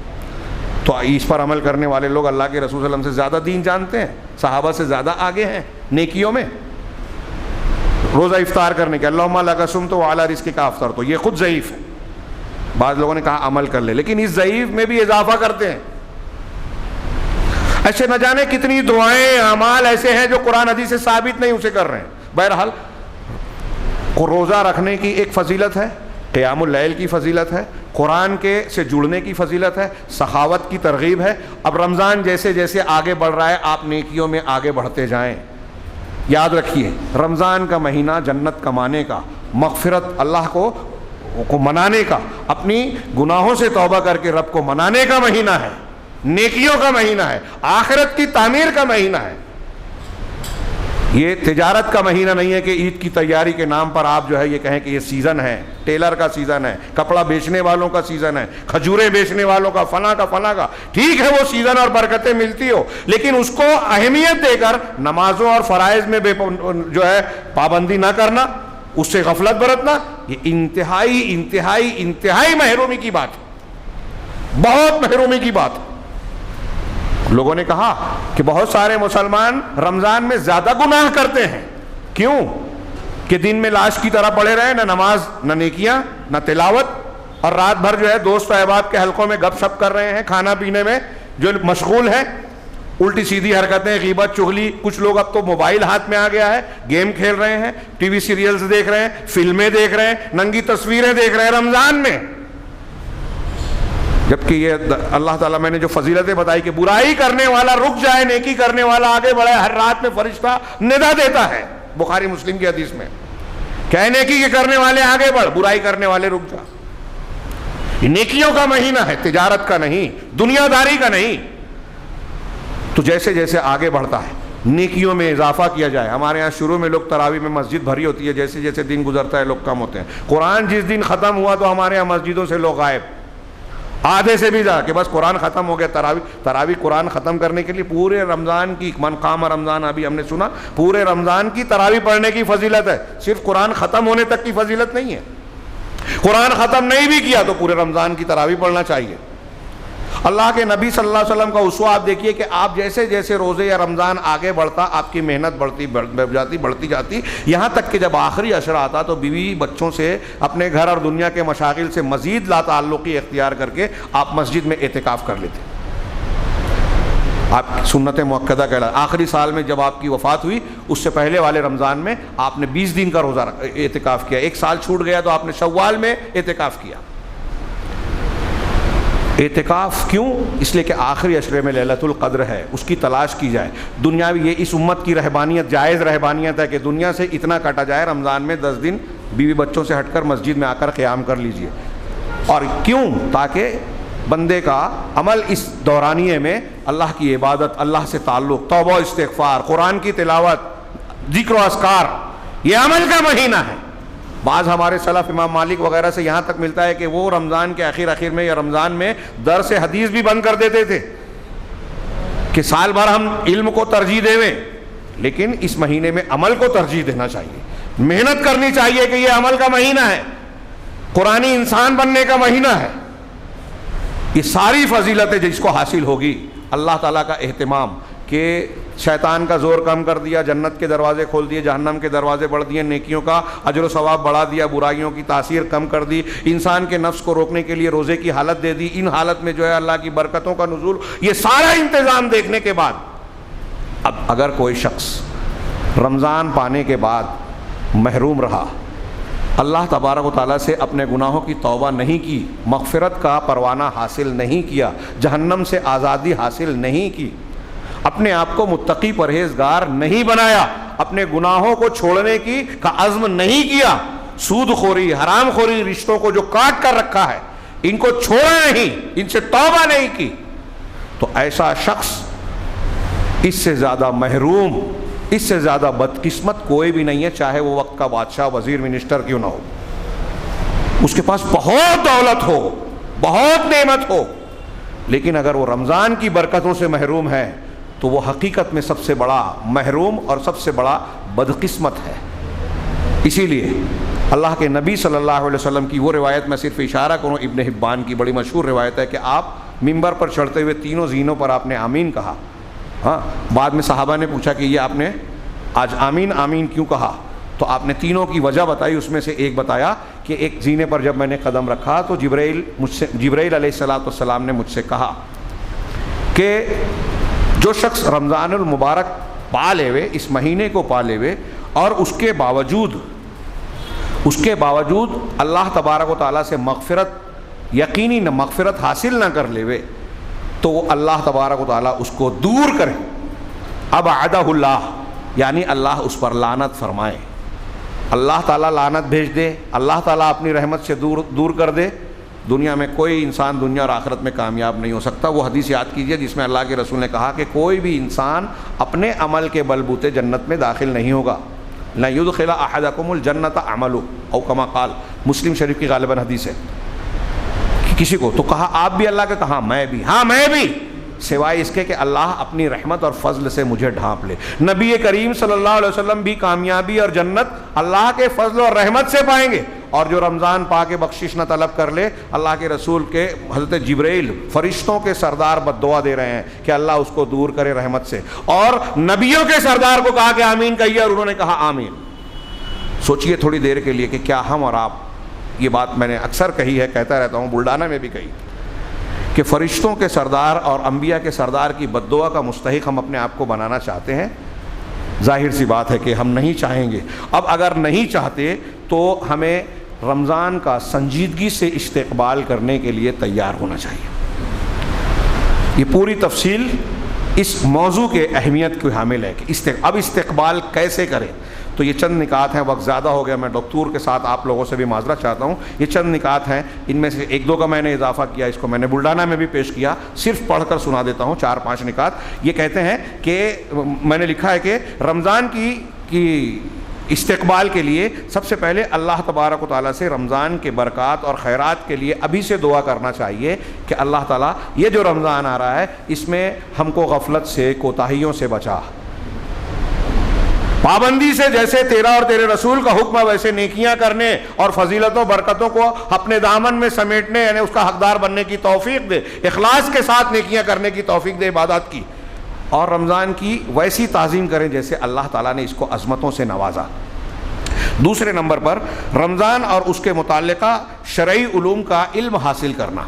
تو اس پر عمل کرنے والے لوگ اللہ کے رسول صلی اللہ علیہ وسلم سے زیادہ دین جانتے ہیں، صحابہ سے زیادہ آگے ہیں نیکیوں میں۔ روزہ افطار کرنے کے اللہم لک صمت وعلی رزقک افطرت، تو یہ خود ضعیف ہے۔ بعض لوگوں نے کہا عمل کر لے، لیکن اس ضعیف میں بھی اضافہ کرتے ہیں۔ ایسے نہ جانے کتنی دعائیں، اعمال ایسے ہیں جو قرآن حدیث سے ثابت نہیں اسے کر رہے ہیں۔ بہرحال روزہ رکھنے کی ایک فضیلت ہے، قیام اللیل کی فضیلت ہے، قرآن کے سے جڑنے کی فضیلت ہے، سخاوت کی ترغیب ہے۔ اب رمضان جیسے جیسے آگے بڑھ رہا ہے آپ نیکیوں میں آگے بڑھتے جائیں۔ یاد رکھیے رمضان کا مہینہ جنت کمانے کا، مغفرت اللہ کو منانے کا، اپنی گناہوں سے توبہ کر کے رب کو منانے کا مہینہ ہے، نیکیوں کا مہینہ ہے، آخرت کی تعمیر کا مہینہ ہے۔ یہ تجارت کا مہینہ نہیں ہے کہ عید کی تیاری کے نام پر آپ جو ہے یہ کہیں کہ یہ سیزن ہے، ٹیلر کا سیزن ہے، کپڑا بیچنے والوں کا سیزن ہے، کھجوریں بیچنے والوں کا، فلاں کا۔ ٹھیک ہے وہ سیزن اور برکتیں ملتی ہو، لیکن اس کو اہمیت دے کر نمازوں اور فرائض میں جو ہے پابندی نہ کرنا، اس سے غفلت برتنا، یہ انتہائی محرومی کی بات ہے، بہت محرومی کی بات ہے۔ لوگوں نے کہا کہ بہت سارے مسلمان رمضان میں زیادہ گناہ کرتے ہیں، کیوں؟ کہ دن میں لاش کی طرح پڑے رہے، نہ نماز، نہ نیکیاں، نہ تلاوت، اور رات بھر جو ہے دوست و احباب کے حلقوں میں گپ شپ کر رہے ہیں، کھانا پینے میں جو مشغول ہیں، الٹی سیدھی حرکتیں، غیبت، چغلی۔ کچھ لوگ اب تو موبائل ہاتھ میں آ گیا ہے، گیم کھیل رہے ہیں، ٹی وی سیریلز دیکھ رہے ہیں، فلمیں دیکھ رہے ہیں، ننگی تصویریں دیکھ رہے ہیں رمضان میں۔ جبکہ یہ اللہ تعالیٰ میں نے جو فضیلتیں بتائی کہ برائی کرنے والا رک جائے، نیکی کرنے والا آگے بڑھے، ہر رات میں فرشتہ ندا دیتا ہے، بخاری مسلم کی حدیث میں کہ نیکی کے کرنے والے آگے بڑھ، برائی کرنے والے رک جا۔ یہ نیکیوں کا مہینہ ہے، تجارت کا نہیں، دنیا داری کا نہیں۔ تو جیسے جیسے آگے بڑھتا ہے نیکیوں میں اضافہ کیا جائے. ہمارے ہاں شروع میں لوگ تراویح میں مسجد بھری ہوتی ہے, جیسے جیسے دن گزرتا ہے لوگ کم ہوتے ہیں. قرآن جس دن ختم ہوا تو ہمارے یہاں مسجدوں سے لوگ غائب, آدھے سے بھی زیادہ, کہ بس قرآن ختم ہو گیا. تراویح قرآن ختم کرنے کے لیے پورے رمضان کی, من قام رمضان, ابھی ہم نے سنا, پورے رمضان کی تراویح پڑھنے کی فضیلت ہے, صرف قرآن ختم ہونے تک کی فضیلت نہیں ہے. قرآن ختم نہیں بھی کیا تو پورے رمضان کی تراویح پڑھنا چاہیے. اللہ کے نبی صلی اللہ علیہ وسلم کا اسوہ آپ دیکھیے کہ آپ جیسے جیسے روزے یا رمضان آگے بڑھتا آپ کی محنت بڑھتی جاتی, یہاں تک کہ جب آخری عشرہ آتا تو بیوی بچوں سے, اپنے گھر اور دنیا کے مشاغل سے مزید لا تعلقی اختیار کر کے آپ مسجد میں اعتکاف کر لیتے. آپ سنت مؤکدہ کہلاتا. آخری سال میں جب آپ کی وفات ہوئی اس سے پہلے والے رمضان میں آپ نے 20 دن کا روزہ اعتکاف کیا. ایک سال چھوٹ گیا تو آپ نے شوال میں اعتکاف کیا. اعتکاف کیوں؟ اس لیے کہ آخری عشرے میں لیلۃ القدر ہے, اس کی تلاش کی جائے. دنیاوی یہ اس امت کی رہبانیت, جائز رہبانیت ہے کہ دنیا سے اتنا کٹا جائے, رمضان میں 10 دن بیوی بچوں سے ہٹ کر مسجد میں آ کر قیام کر لیجئے. اور کیوں؟ تاکہ بندے کا عمل اس دورانیے میں اللہ کی عبادت, اللہ سے تعلق, توبہ و استغفار, قرآن کی تلاوت, ذکر و اذکار, یہ عمل کا مہینہ ہے. بعض ہمارے سلف امام مالک وغیرہ سے یہاں تک ملتا ہے کہ وہ رمضان کے آخر میں یا رمضان میں درس حدیث بھی بند کر دیتے تھے کہ سال بھر ہم علم کو ترجیح دیں, لیکن اس مہینے میں عمل کو ترجیح دینا چاہیے, محنت کرنی چاہیے کہ یہ عمل کا مہینہ ہے, قرآنی انسان بننے کا مہینہ ہے. یہ ساری فضیلتیں جس کو حاصل ہوگی, اللہ تعالیٰ کا اہتمام کہ شیطان کا زور کم کر دیا, جنت کے دروازے کھول دیے, جہنم کے دروازے بڑھ دیے, نیکیوں کا اجر و ثواب بڑھا دیا, برائیوں کی تاثیر کم کر دی, انسان کے نفس کو روکنے کے لیے روزے کی حالت دے دی, ان حالت میں جو ہے اللہ کی برکتوں کا نزول, یہ سارا انتظام دیکھنے کے بعد اب اگر کوئی شخص رمضان پانے کے بعد محروم رہا, اللہ تبارک و تعالیٰ سے اپنے گناہوں کی توبہ نہیں کی, مغفرت کا پروانہ حاصل نہیں کیا, جہنم سے آزادی حاصل نہیں کی, اپنے آپ کو متقی پرہیزگار نہیں بنایا, اپنے گناہوں کو چھوڑنے کی کا عزم نہیں کیا, سود خوری, حرام خوری, رشتوں کو جو کاٹ کر رکھا ہے ان کو چھوڑا نہیں, ان سے توبہ نہیں کی, تو ایسا شخص اس سے زیادہ محروم, اس سے زیادہ بدقسمت کوئی بھی نہیں ہے, چاہے وہ وقت کا بادشاہ, وزیر, منسٹر کیوں نہ ہو. اس کے پاس بہت دولت ہو, بہت نعمت ہو, لیکن اگر وہ رمضان کی برکتوں سے محروم ہے تو وہ حقیقت میں سب سے بڑا محروم اور سب سے بڑا بدقسمت ہے. اسی لیے اللہ کے نبی صلی اللہ علیہ وسلم کی وہ روایت, میں صرف اشارہ کروں, ابن حبان کی بڑی مشہور روایت ہے کہ آپ منبر پر چڑھتے ہوئے تینوں زینوں پر آپ نے آمین کہا. ہاں, بعد میں صحابہ نے پوچھا کہ یہ آپ نے آج آمین آمین کیوں کہا, تو آپ نے تینوں کی وجہ بتائی. اس میں سے ایک بتایا کہ ایک زینے پر جب میں نے قدم رکھا تو جبرائیل علیہ السلام نے مجھ سے کہا کہ جو شخص رمضان المبارک پا لے وے, اس مہینے کو پا لے وے, اور اس کے باوجود اللہ تبارک و تعالیٰ سے مغفرت, یقینی مغفرت حاصل نہ کر لے وے, تو وہ اللہ تبارک و تعالیٰ اس کو دور کرے. ابعدہ اللہ, یعنی اللہ اس پر لعنت فرمائے, اللہ تعالیٰ لعنت بھیج دے, اللہ تعالیٰ اپنی رحمت سے دور کر دے. دنیا میں کوئی انسان دنیا اور آخرت میں کامیاب نہیں ہو سکتا. وہ حدیث یاد کیجئے جس میں اللہ کے رسول نے کہا کہ کوئی بھی انسان اپنے عمل کے بل بوتے جنت میں داخل نہیں ہوگا. لا يدخل احدکم الجنت عملو, او کما قال, مسلم شریف کی غالباً حدیث ہے. کسی کو تو کہا آپ بھی اللہ کا, کہا میں بھی, ہاں میں بھی, سوائے اس کے کہ اللہ اپنی رحمت اور فضل سے مجھے ڈھانپ لے. نبی کریم صلی اللہ علیہ وسلم بھی کامیابی اور جنت اللہ کے فضل اور رحمت سے پائیں گے, اور جو رمضان پا کے بخشش نہ طلب کر لے, اللہ کے رسول کے حضرت جبرائیل فرشتوں کے سردار بد دعا دے رہے ہیں کہ اللہ اس کو دور کرے رحمت سے, اور نبیوں کے سردار کو کہا کہ آمین کہیے, اور انہوں نے کہا آمین. سوچئے تھوڑی دیر کے لیے کہ کیا ہم اور آپ, یہ بات میں نے اکثر کہی ہے, کہتا رہتا ہوں, بلڈانا میں بھی کہی, کہ فرشتوں کے سردار اور انبیاء کے سردار کی بد دعا کا مستحق ہم اپنے آپ کو بنانا چاہتے ہیں؟ ظاہر سی بات ہے کہ ہم نہیں چاہیں گے. اب اگر نہیں چاہتے تو ہمیں رمضان کا سنجیدگی سے استقبال کرنے کے لیے تیار ہونا چاہیے. یہ پوری تفصیل اس موضوع کے اہمیت کو حامل ہے کہ اب استقبال کیسے کریں. تو یہ چند نکات ہیں، وقت زیادہ ہو گیا، میں دستور کے ساتھ آپ لوگوں سے بھی معذرت چاہتا ہوں. یہ چند نکات ہیں، ان میں سے ایک دو کا میں نے اضافہ کیا، اس کو میں نے بلڈانہ میں بھی پیش کیا، صرف پڑھ کر سنا دیتا ہوں 4-5 نکات. یہ کہتے ہیں کہ میں نے لکھا ہے کہ رمضان کی استقبال کے لیے سب سے پہلے اللہ تبارک و تعالیٰ سے رمضان کے برکات اور خیرات کے لیے ابھی سے دعا کرنا چاہیے کہ اللہ تعالیٰ یہ جو رمضان آ رہا ہے اس میں ہم کو غفلت سے، کوتاہیوں سے بچا، پابندی سے، جیسے تیرا اور تیرے رسول کا حکم ہے ویسے نیکیاں کرنے اور فضیلتوں برکتوں کو اپنے دامن میں سمیٹنے، یعنی اس کا حقدار بننے کی توفیق دے، اخلاص کے ساتھ نیکیاں کرنے کی توفیق دے عبادات کی، اور رمضان کی ویسی تعظیم کریں جیسے اللہ تعالیٰ نے اس کو عظمتوں سے نوازا. دوسرے نمبر پر رمضان اور اس کے متعلقہ شرعی علوم کا علم حاصل کرنا.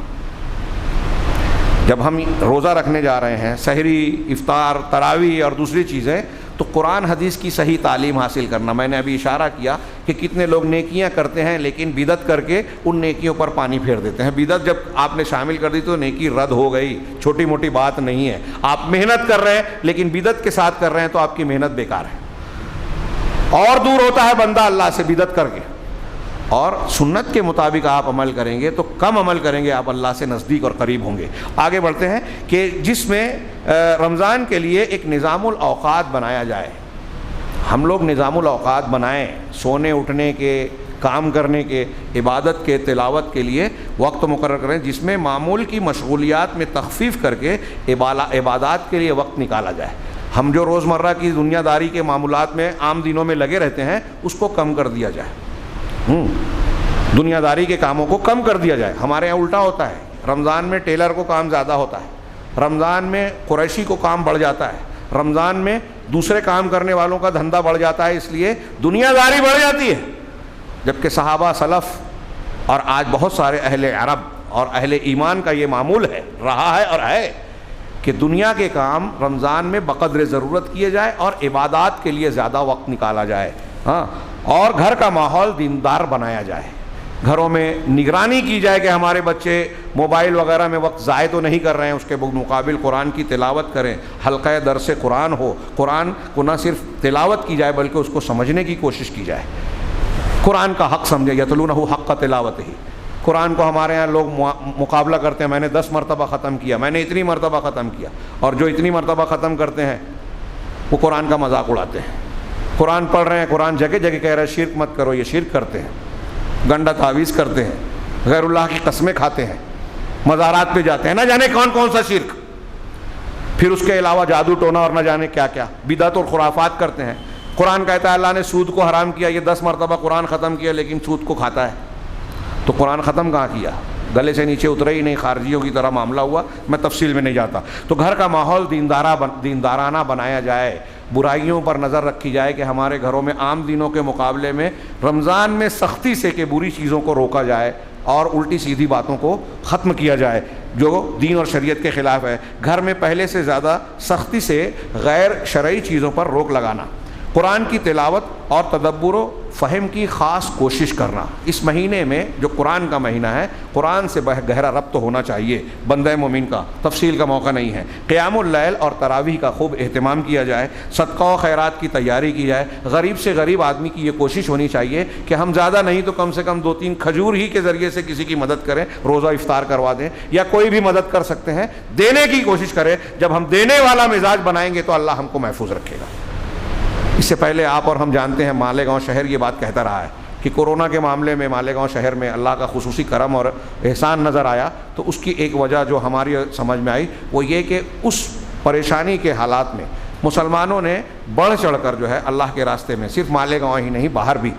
جب ہم روزہ رکھنے جا رہے ہیں، سحری، افطار، تراویح اور دوسری چیزیں، تو قرآن حدیث کی صحیح تعلیم حاصل کرنا. میں نے ابھی اشارہ کیا کہ کتنے لوگ نیکیاں کرتے ہیں لیکن بدعت کر کے ان نیکیوں پر پانی پھیر دیتے ہیں. بدعت جب آپ نے شامل کر دی تو نیکی رد ہو گئی، چھوٹی موٹی بات نہیں ہے. آپ محنت کر رہے ہیں لیکن بدعت کے ساتھ کر رہے ہیں تو آپ کی محنت بیکار ہے. اور دور ہوتا ہے بندہ اللہ سے بدعت کر کے. اور سنت کے مطابق آپ عمل کریں گے تو کم عمل کریں گے، آپ اللہ سے نزدیک اور قریب ہوں گے. آگے بڑھتے ہیں کہ جس میں رمضان کے لیے ایک نظام الاوقات بنایا جائے. ہم لوگ نظام الاوقات بنائیں، سونے اٹھنے کے، کام کرنے کے، عبادت کے، تلاوت کے لیے وقت مقرر کریں، جس میں معمول کی مشغولیات میں تخفیف کر کے عبادات کے لیے وقت نکالا جائے. ہم جو روزمرہ کی دنیا داری کے معمولات میں عام دنوں میں لگے رہتے ہیں اس کو کم کر دیا جائے. دنیا داری کے کاموں کو کم کر دیا جائے. ہمارے یہاں الٹا ہوتا ہے، رمضان میں ٹیلر کو کام زیادہ ہوتا ہے، رمضان میں قریشی کو کام بڑھ جاتا ہے، رمضان میں دوسرے کام کرنے والوں کا دھندا بڑھ جاتا ہے، اس لیے دنیا داری بڑھ جاتی ہے. جبکہ صحابہ، سلف اور آج بہت سارے اہل عرب اور اہل ایمان کا یہ معمول ہے، رہا ہے اور ہے، کہ دنیا کے کام رمضان میں بقدر ضرورت کیے جائے اور عبادات کے لیے زیادہ وقت نکالا جائے. اور گھر کا ماحول دیندار بنایا جائے، گھروں میں نگرانی کی جائے کہ ہمارے بچے موبائل وغیرہ میں وقت ضائع تو نہیں کر رہے ہیں، اس کے مقابل قرآن کی تلاوت کریں، حلقہ درس قرآن ہو، قرآن کو نہ صرف تلاوت کی جائے بلکہ اس کو سمجھنے کی کوشش کی جائے، قرآن کا حق سمجھے. یتلونہ حق تلاوت ہی. قرآن کو ہمارے ہاں لوگ مقابلہ کرتے ہیں، میں نے 10 مرتبہ ختم کیا، میں نے اتنی مرتبہ ختم کیا، اور جو اتنی مرتبہ ختم کرتے ہیں وہ قرآن کا مذاق اڑاتے ہیں. قرآن پڑھ رہے ہیں، قرآن جگہ جگہ کہہ رہے ہیں شرک مت کرو، یہ شرک کرتے ہیں، گنڈا تعویذ کرتے ہیں، غیر اللہ کی قسمیں کھاتے ہیں، مزارات پہ جاتے ہیں، نہ جانے کون کون سا شرک، پھر اس کے علاوہ جادو ٹونا اور نہ جانے کیا کیا بدعت اور خرافات کرتے ہیں. قرآن کہتا ہے اللہ نے سود کو حرام کیا، یہ 10 مرتبہ قرآن ختم کیا لیکن سود کو کھاتا ہے. تو قرآن ختم کہاں کیا؟ گلے سے نیچے اترے ہی نہیں، خارجیوں کی طرح معاملہ ہوا. میں تفصیل میں نہیں جاتا. تو گھر کا ماحول دیندارانہ بنایا جائے، برائیوں پر نظر رکھی جائے کہ ہمارے گھروں میں عام دنوں کے مقابلے میں رمضان میں سختی سے کہ بری چیزوں کو روکا جائے اور الٹی سیدھی باتوں کو ختم کیا جائے جو دین اور شریعت کے خلاف ہے. گھر میں پہلے سے زیادہ سختی سے غیر شرعی چیزوں پر روک لگانا، قرآن کی تلاوت اور تدبر و فہم کی خاص کوشش کرنا. اس مہینے میں جو قرآن کا مہینہ ہے، قرآن سے گہرا ربط ہونا چاہیے بندہ مومن کا. تفصیل کا موقع نہیں ہے. قیام اللیل اور تراویح کا خوب اہتمام کیا جائے، صدقہ و خیرات کی تیاری کی جائے. غریب سے غریب آدمی کی یہ کوشش ہونی چاہیے کہ ہم زیادہ نہیں تو کم سے کم 2-3 کھجور ہی کے ذریعے سے کسی کی مدد کریں، روزہ افطار کروا دیں، یا کوئی بھی مدد کر سکتے ہیں، دینے کی کوشش کریں. جب ہم دینے والا مزاج بنائیں گے تو اللہ ہم کو محفوظ رکھے گا. اس سے پہلے آپ اور ہم جانتے ہیں مالیگاؤں شہر یہ بات کہتا رہا ہے کہ کورونا کے معاملے میں مالیگاؤں شہر میں اللہ کا خصوصی کرم اور احسان نظر آیا. تو اس کی ایک وجہ جو ہماری سمجھ میں آئی وہ یہ کہ اس پریشانی کے حالات میں مسلمانوں نے بڑھ چڑھ کر جو ہے اللہ کے راستے میں، صرف مالیگاؤں ہی نہیں باہر بھی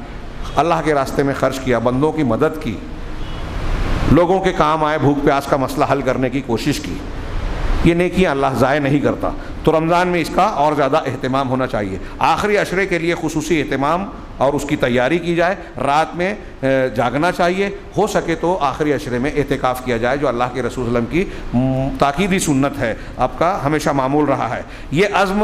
اللہ کے راستے میں خرچ کیا، بندوں کی مدد کی، لوگوں کے کام آئے، بھوک پیاس کا مسئلہ حل کرنے کی کوشش کی. یہ نیکیاں اللہ ضائع نہیں کرتا. تو رمضان میں اس کا اور زیادہ اہتمام ہونا چاہیے. آخری عشرے کے لیے خصوصی اہتمام اور اس کی تیاری کی جائے. رات میں جاگنا چاہیے، ہو سکے تو آخری عشرے میں اعتکاف کیا جائے جو اللہ کے رسول صلی اللہ علیہ وسلم کی تاکیدی سنت ہے، آپ کا ہمیشہ معمول رہا ہے. یہ عزم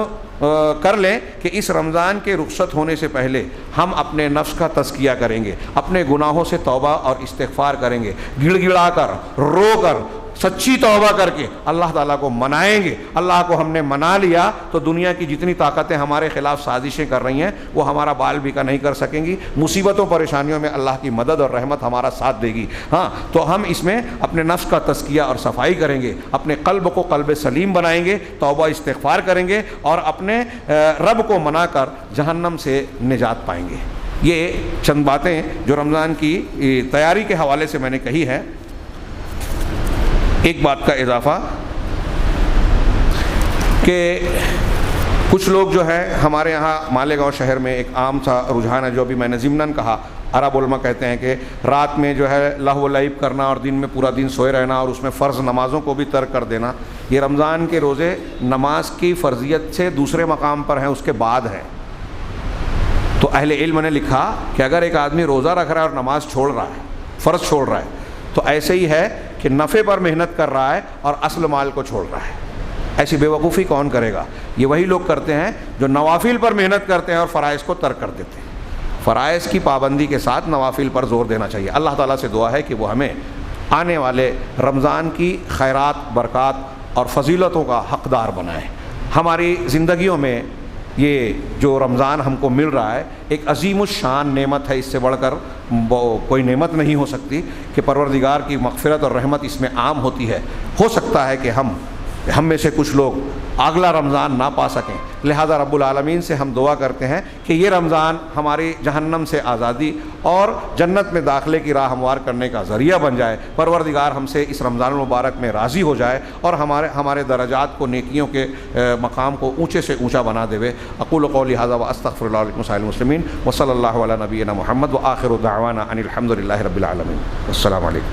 کر لیں کہ اس رمضان کے رخصت ہونے سے پہلے ہم اپنے نفس کا تزکیہ کریں گے، اپنے گناہوں سے توبہ اور استغفار کریں گے، گڑ گڑا کر، رو کر، سچی توبہ کر کے اللہ تعالیٰ کو منائیں گے، اللہ کو ہم نے منا لیا تو دنیا کی جتنی طاقتیں ہمارے خلاف سازشیں کر رہی ہیں وہ ہمارا بال بھی کا نہیں کر سکیں گی، مصیبتوں پریشانیوں میں اللہ کی مدد اور رحمت ہمارا ساتھ دے گی۔ ہاں تو ہم اس میں اپنے نفس کا تزکیہ اور صفائی کریں گے، اپنے قلب کو قلب سلیم بنائیں گے، توبہ استغفار کریں گے اور اپنے رب کو منا کر جہنم سے نجات پائیں گے۔ یہ چند باتیں جو رمضان کی تیاری کے حوالے سے میں نے کہی ہے۔ ایک بات کا اضافہ کہ کچھ لوگ جو ہے ہمارے یہاں مالیگاؤں شہر میں ایک عام سا رجحان ہے جو بھی میں نے ضمناً کہا، عرب علماء کہتے ہیں کہ رات میں جو ہے لہو و لعب کرنا اور دن میں پورا دن سوئے رہنا اور اس میں فرض نمازوں کو بھی ترک کر دینا، یہ رمضان کے روزے نماز کی فرضیت سے دوسرے مقام پر ہیں، اس کے بعد ہیں۔ تو اہل علم نے لکھا کہ اگر ایک آدمی روزہ رکھ رہا ہے اور نماز چھوڑ رہا ہے، فرض چھوڑ رہا ہے، تو ایسے ہی ہے کہ نفع پر محنت کر رہا ہے اور اصل مال کو چھوڑ رہا ہے۔ ایسی بے وقوفی کون کرے گا؟ یہ وہی لوگ کرتے ہیں جو نوافل پر محنت کرتے ہیں اور فرائض کو ترک کر دیتے ہیں۔ فرائض کی پابندی کے ساتھ نوافل پر زور دینا چاہیے۔ اللہ تعالیٰ سے دعا ہے کہ وہ ہمیں آنے والے رمضان کی خیرات، برکات اور فضیلتوں کا حقدار بنائے۔ ہماری زندگیوں میں یہ جو رمضان ہم کو مل رہا ہے ایک عظیم الشان نعمت ہے، اس سے بڑھ کر کوئی نعمت نہیں ہو سکتی کہ پروردگار کی مغفرت اور رحمت اس میں عام ہوتی ہے۔ ہو سکتا ہے کہ ہم میں سے کچھ لوگ اگلا رمضان نہ پا سکیں، لہذا رب العالمین سے ہم دعا کرتے ہیں کہ یہ رمضان ہماری جہنم سے آزادی اور جنت میں داخلے کی راہ ہموار کرنے کا ذریعہ بن جائے۔ پروردگار ہم سے اس رمضان المبارک میں راضی ہو جائے اور ہمارے درجات کو، نیکیوں کے مقام کو اونچے سے اونچا بنا دے۔ اقول قولی ھذا واستغفر اللہ لکم ولسائر المسلمین وصلی اللہ علی نبینا محمد وآخر دعوانا ان الحمد للہ رب العالمین۔ السلام علیکم۔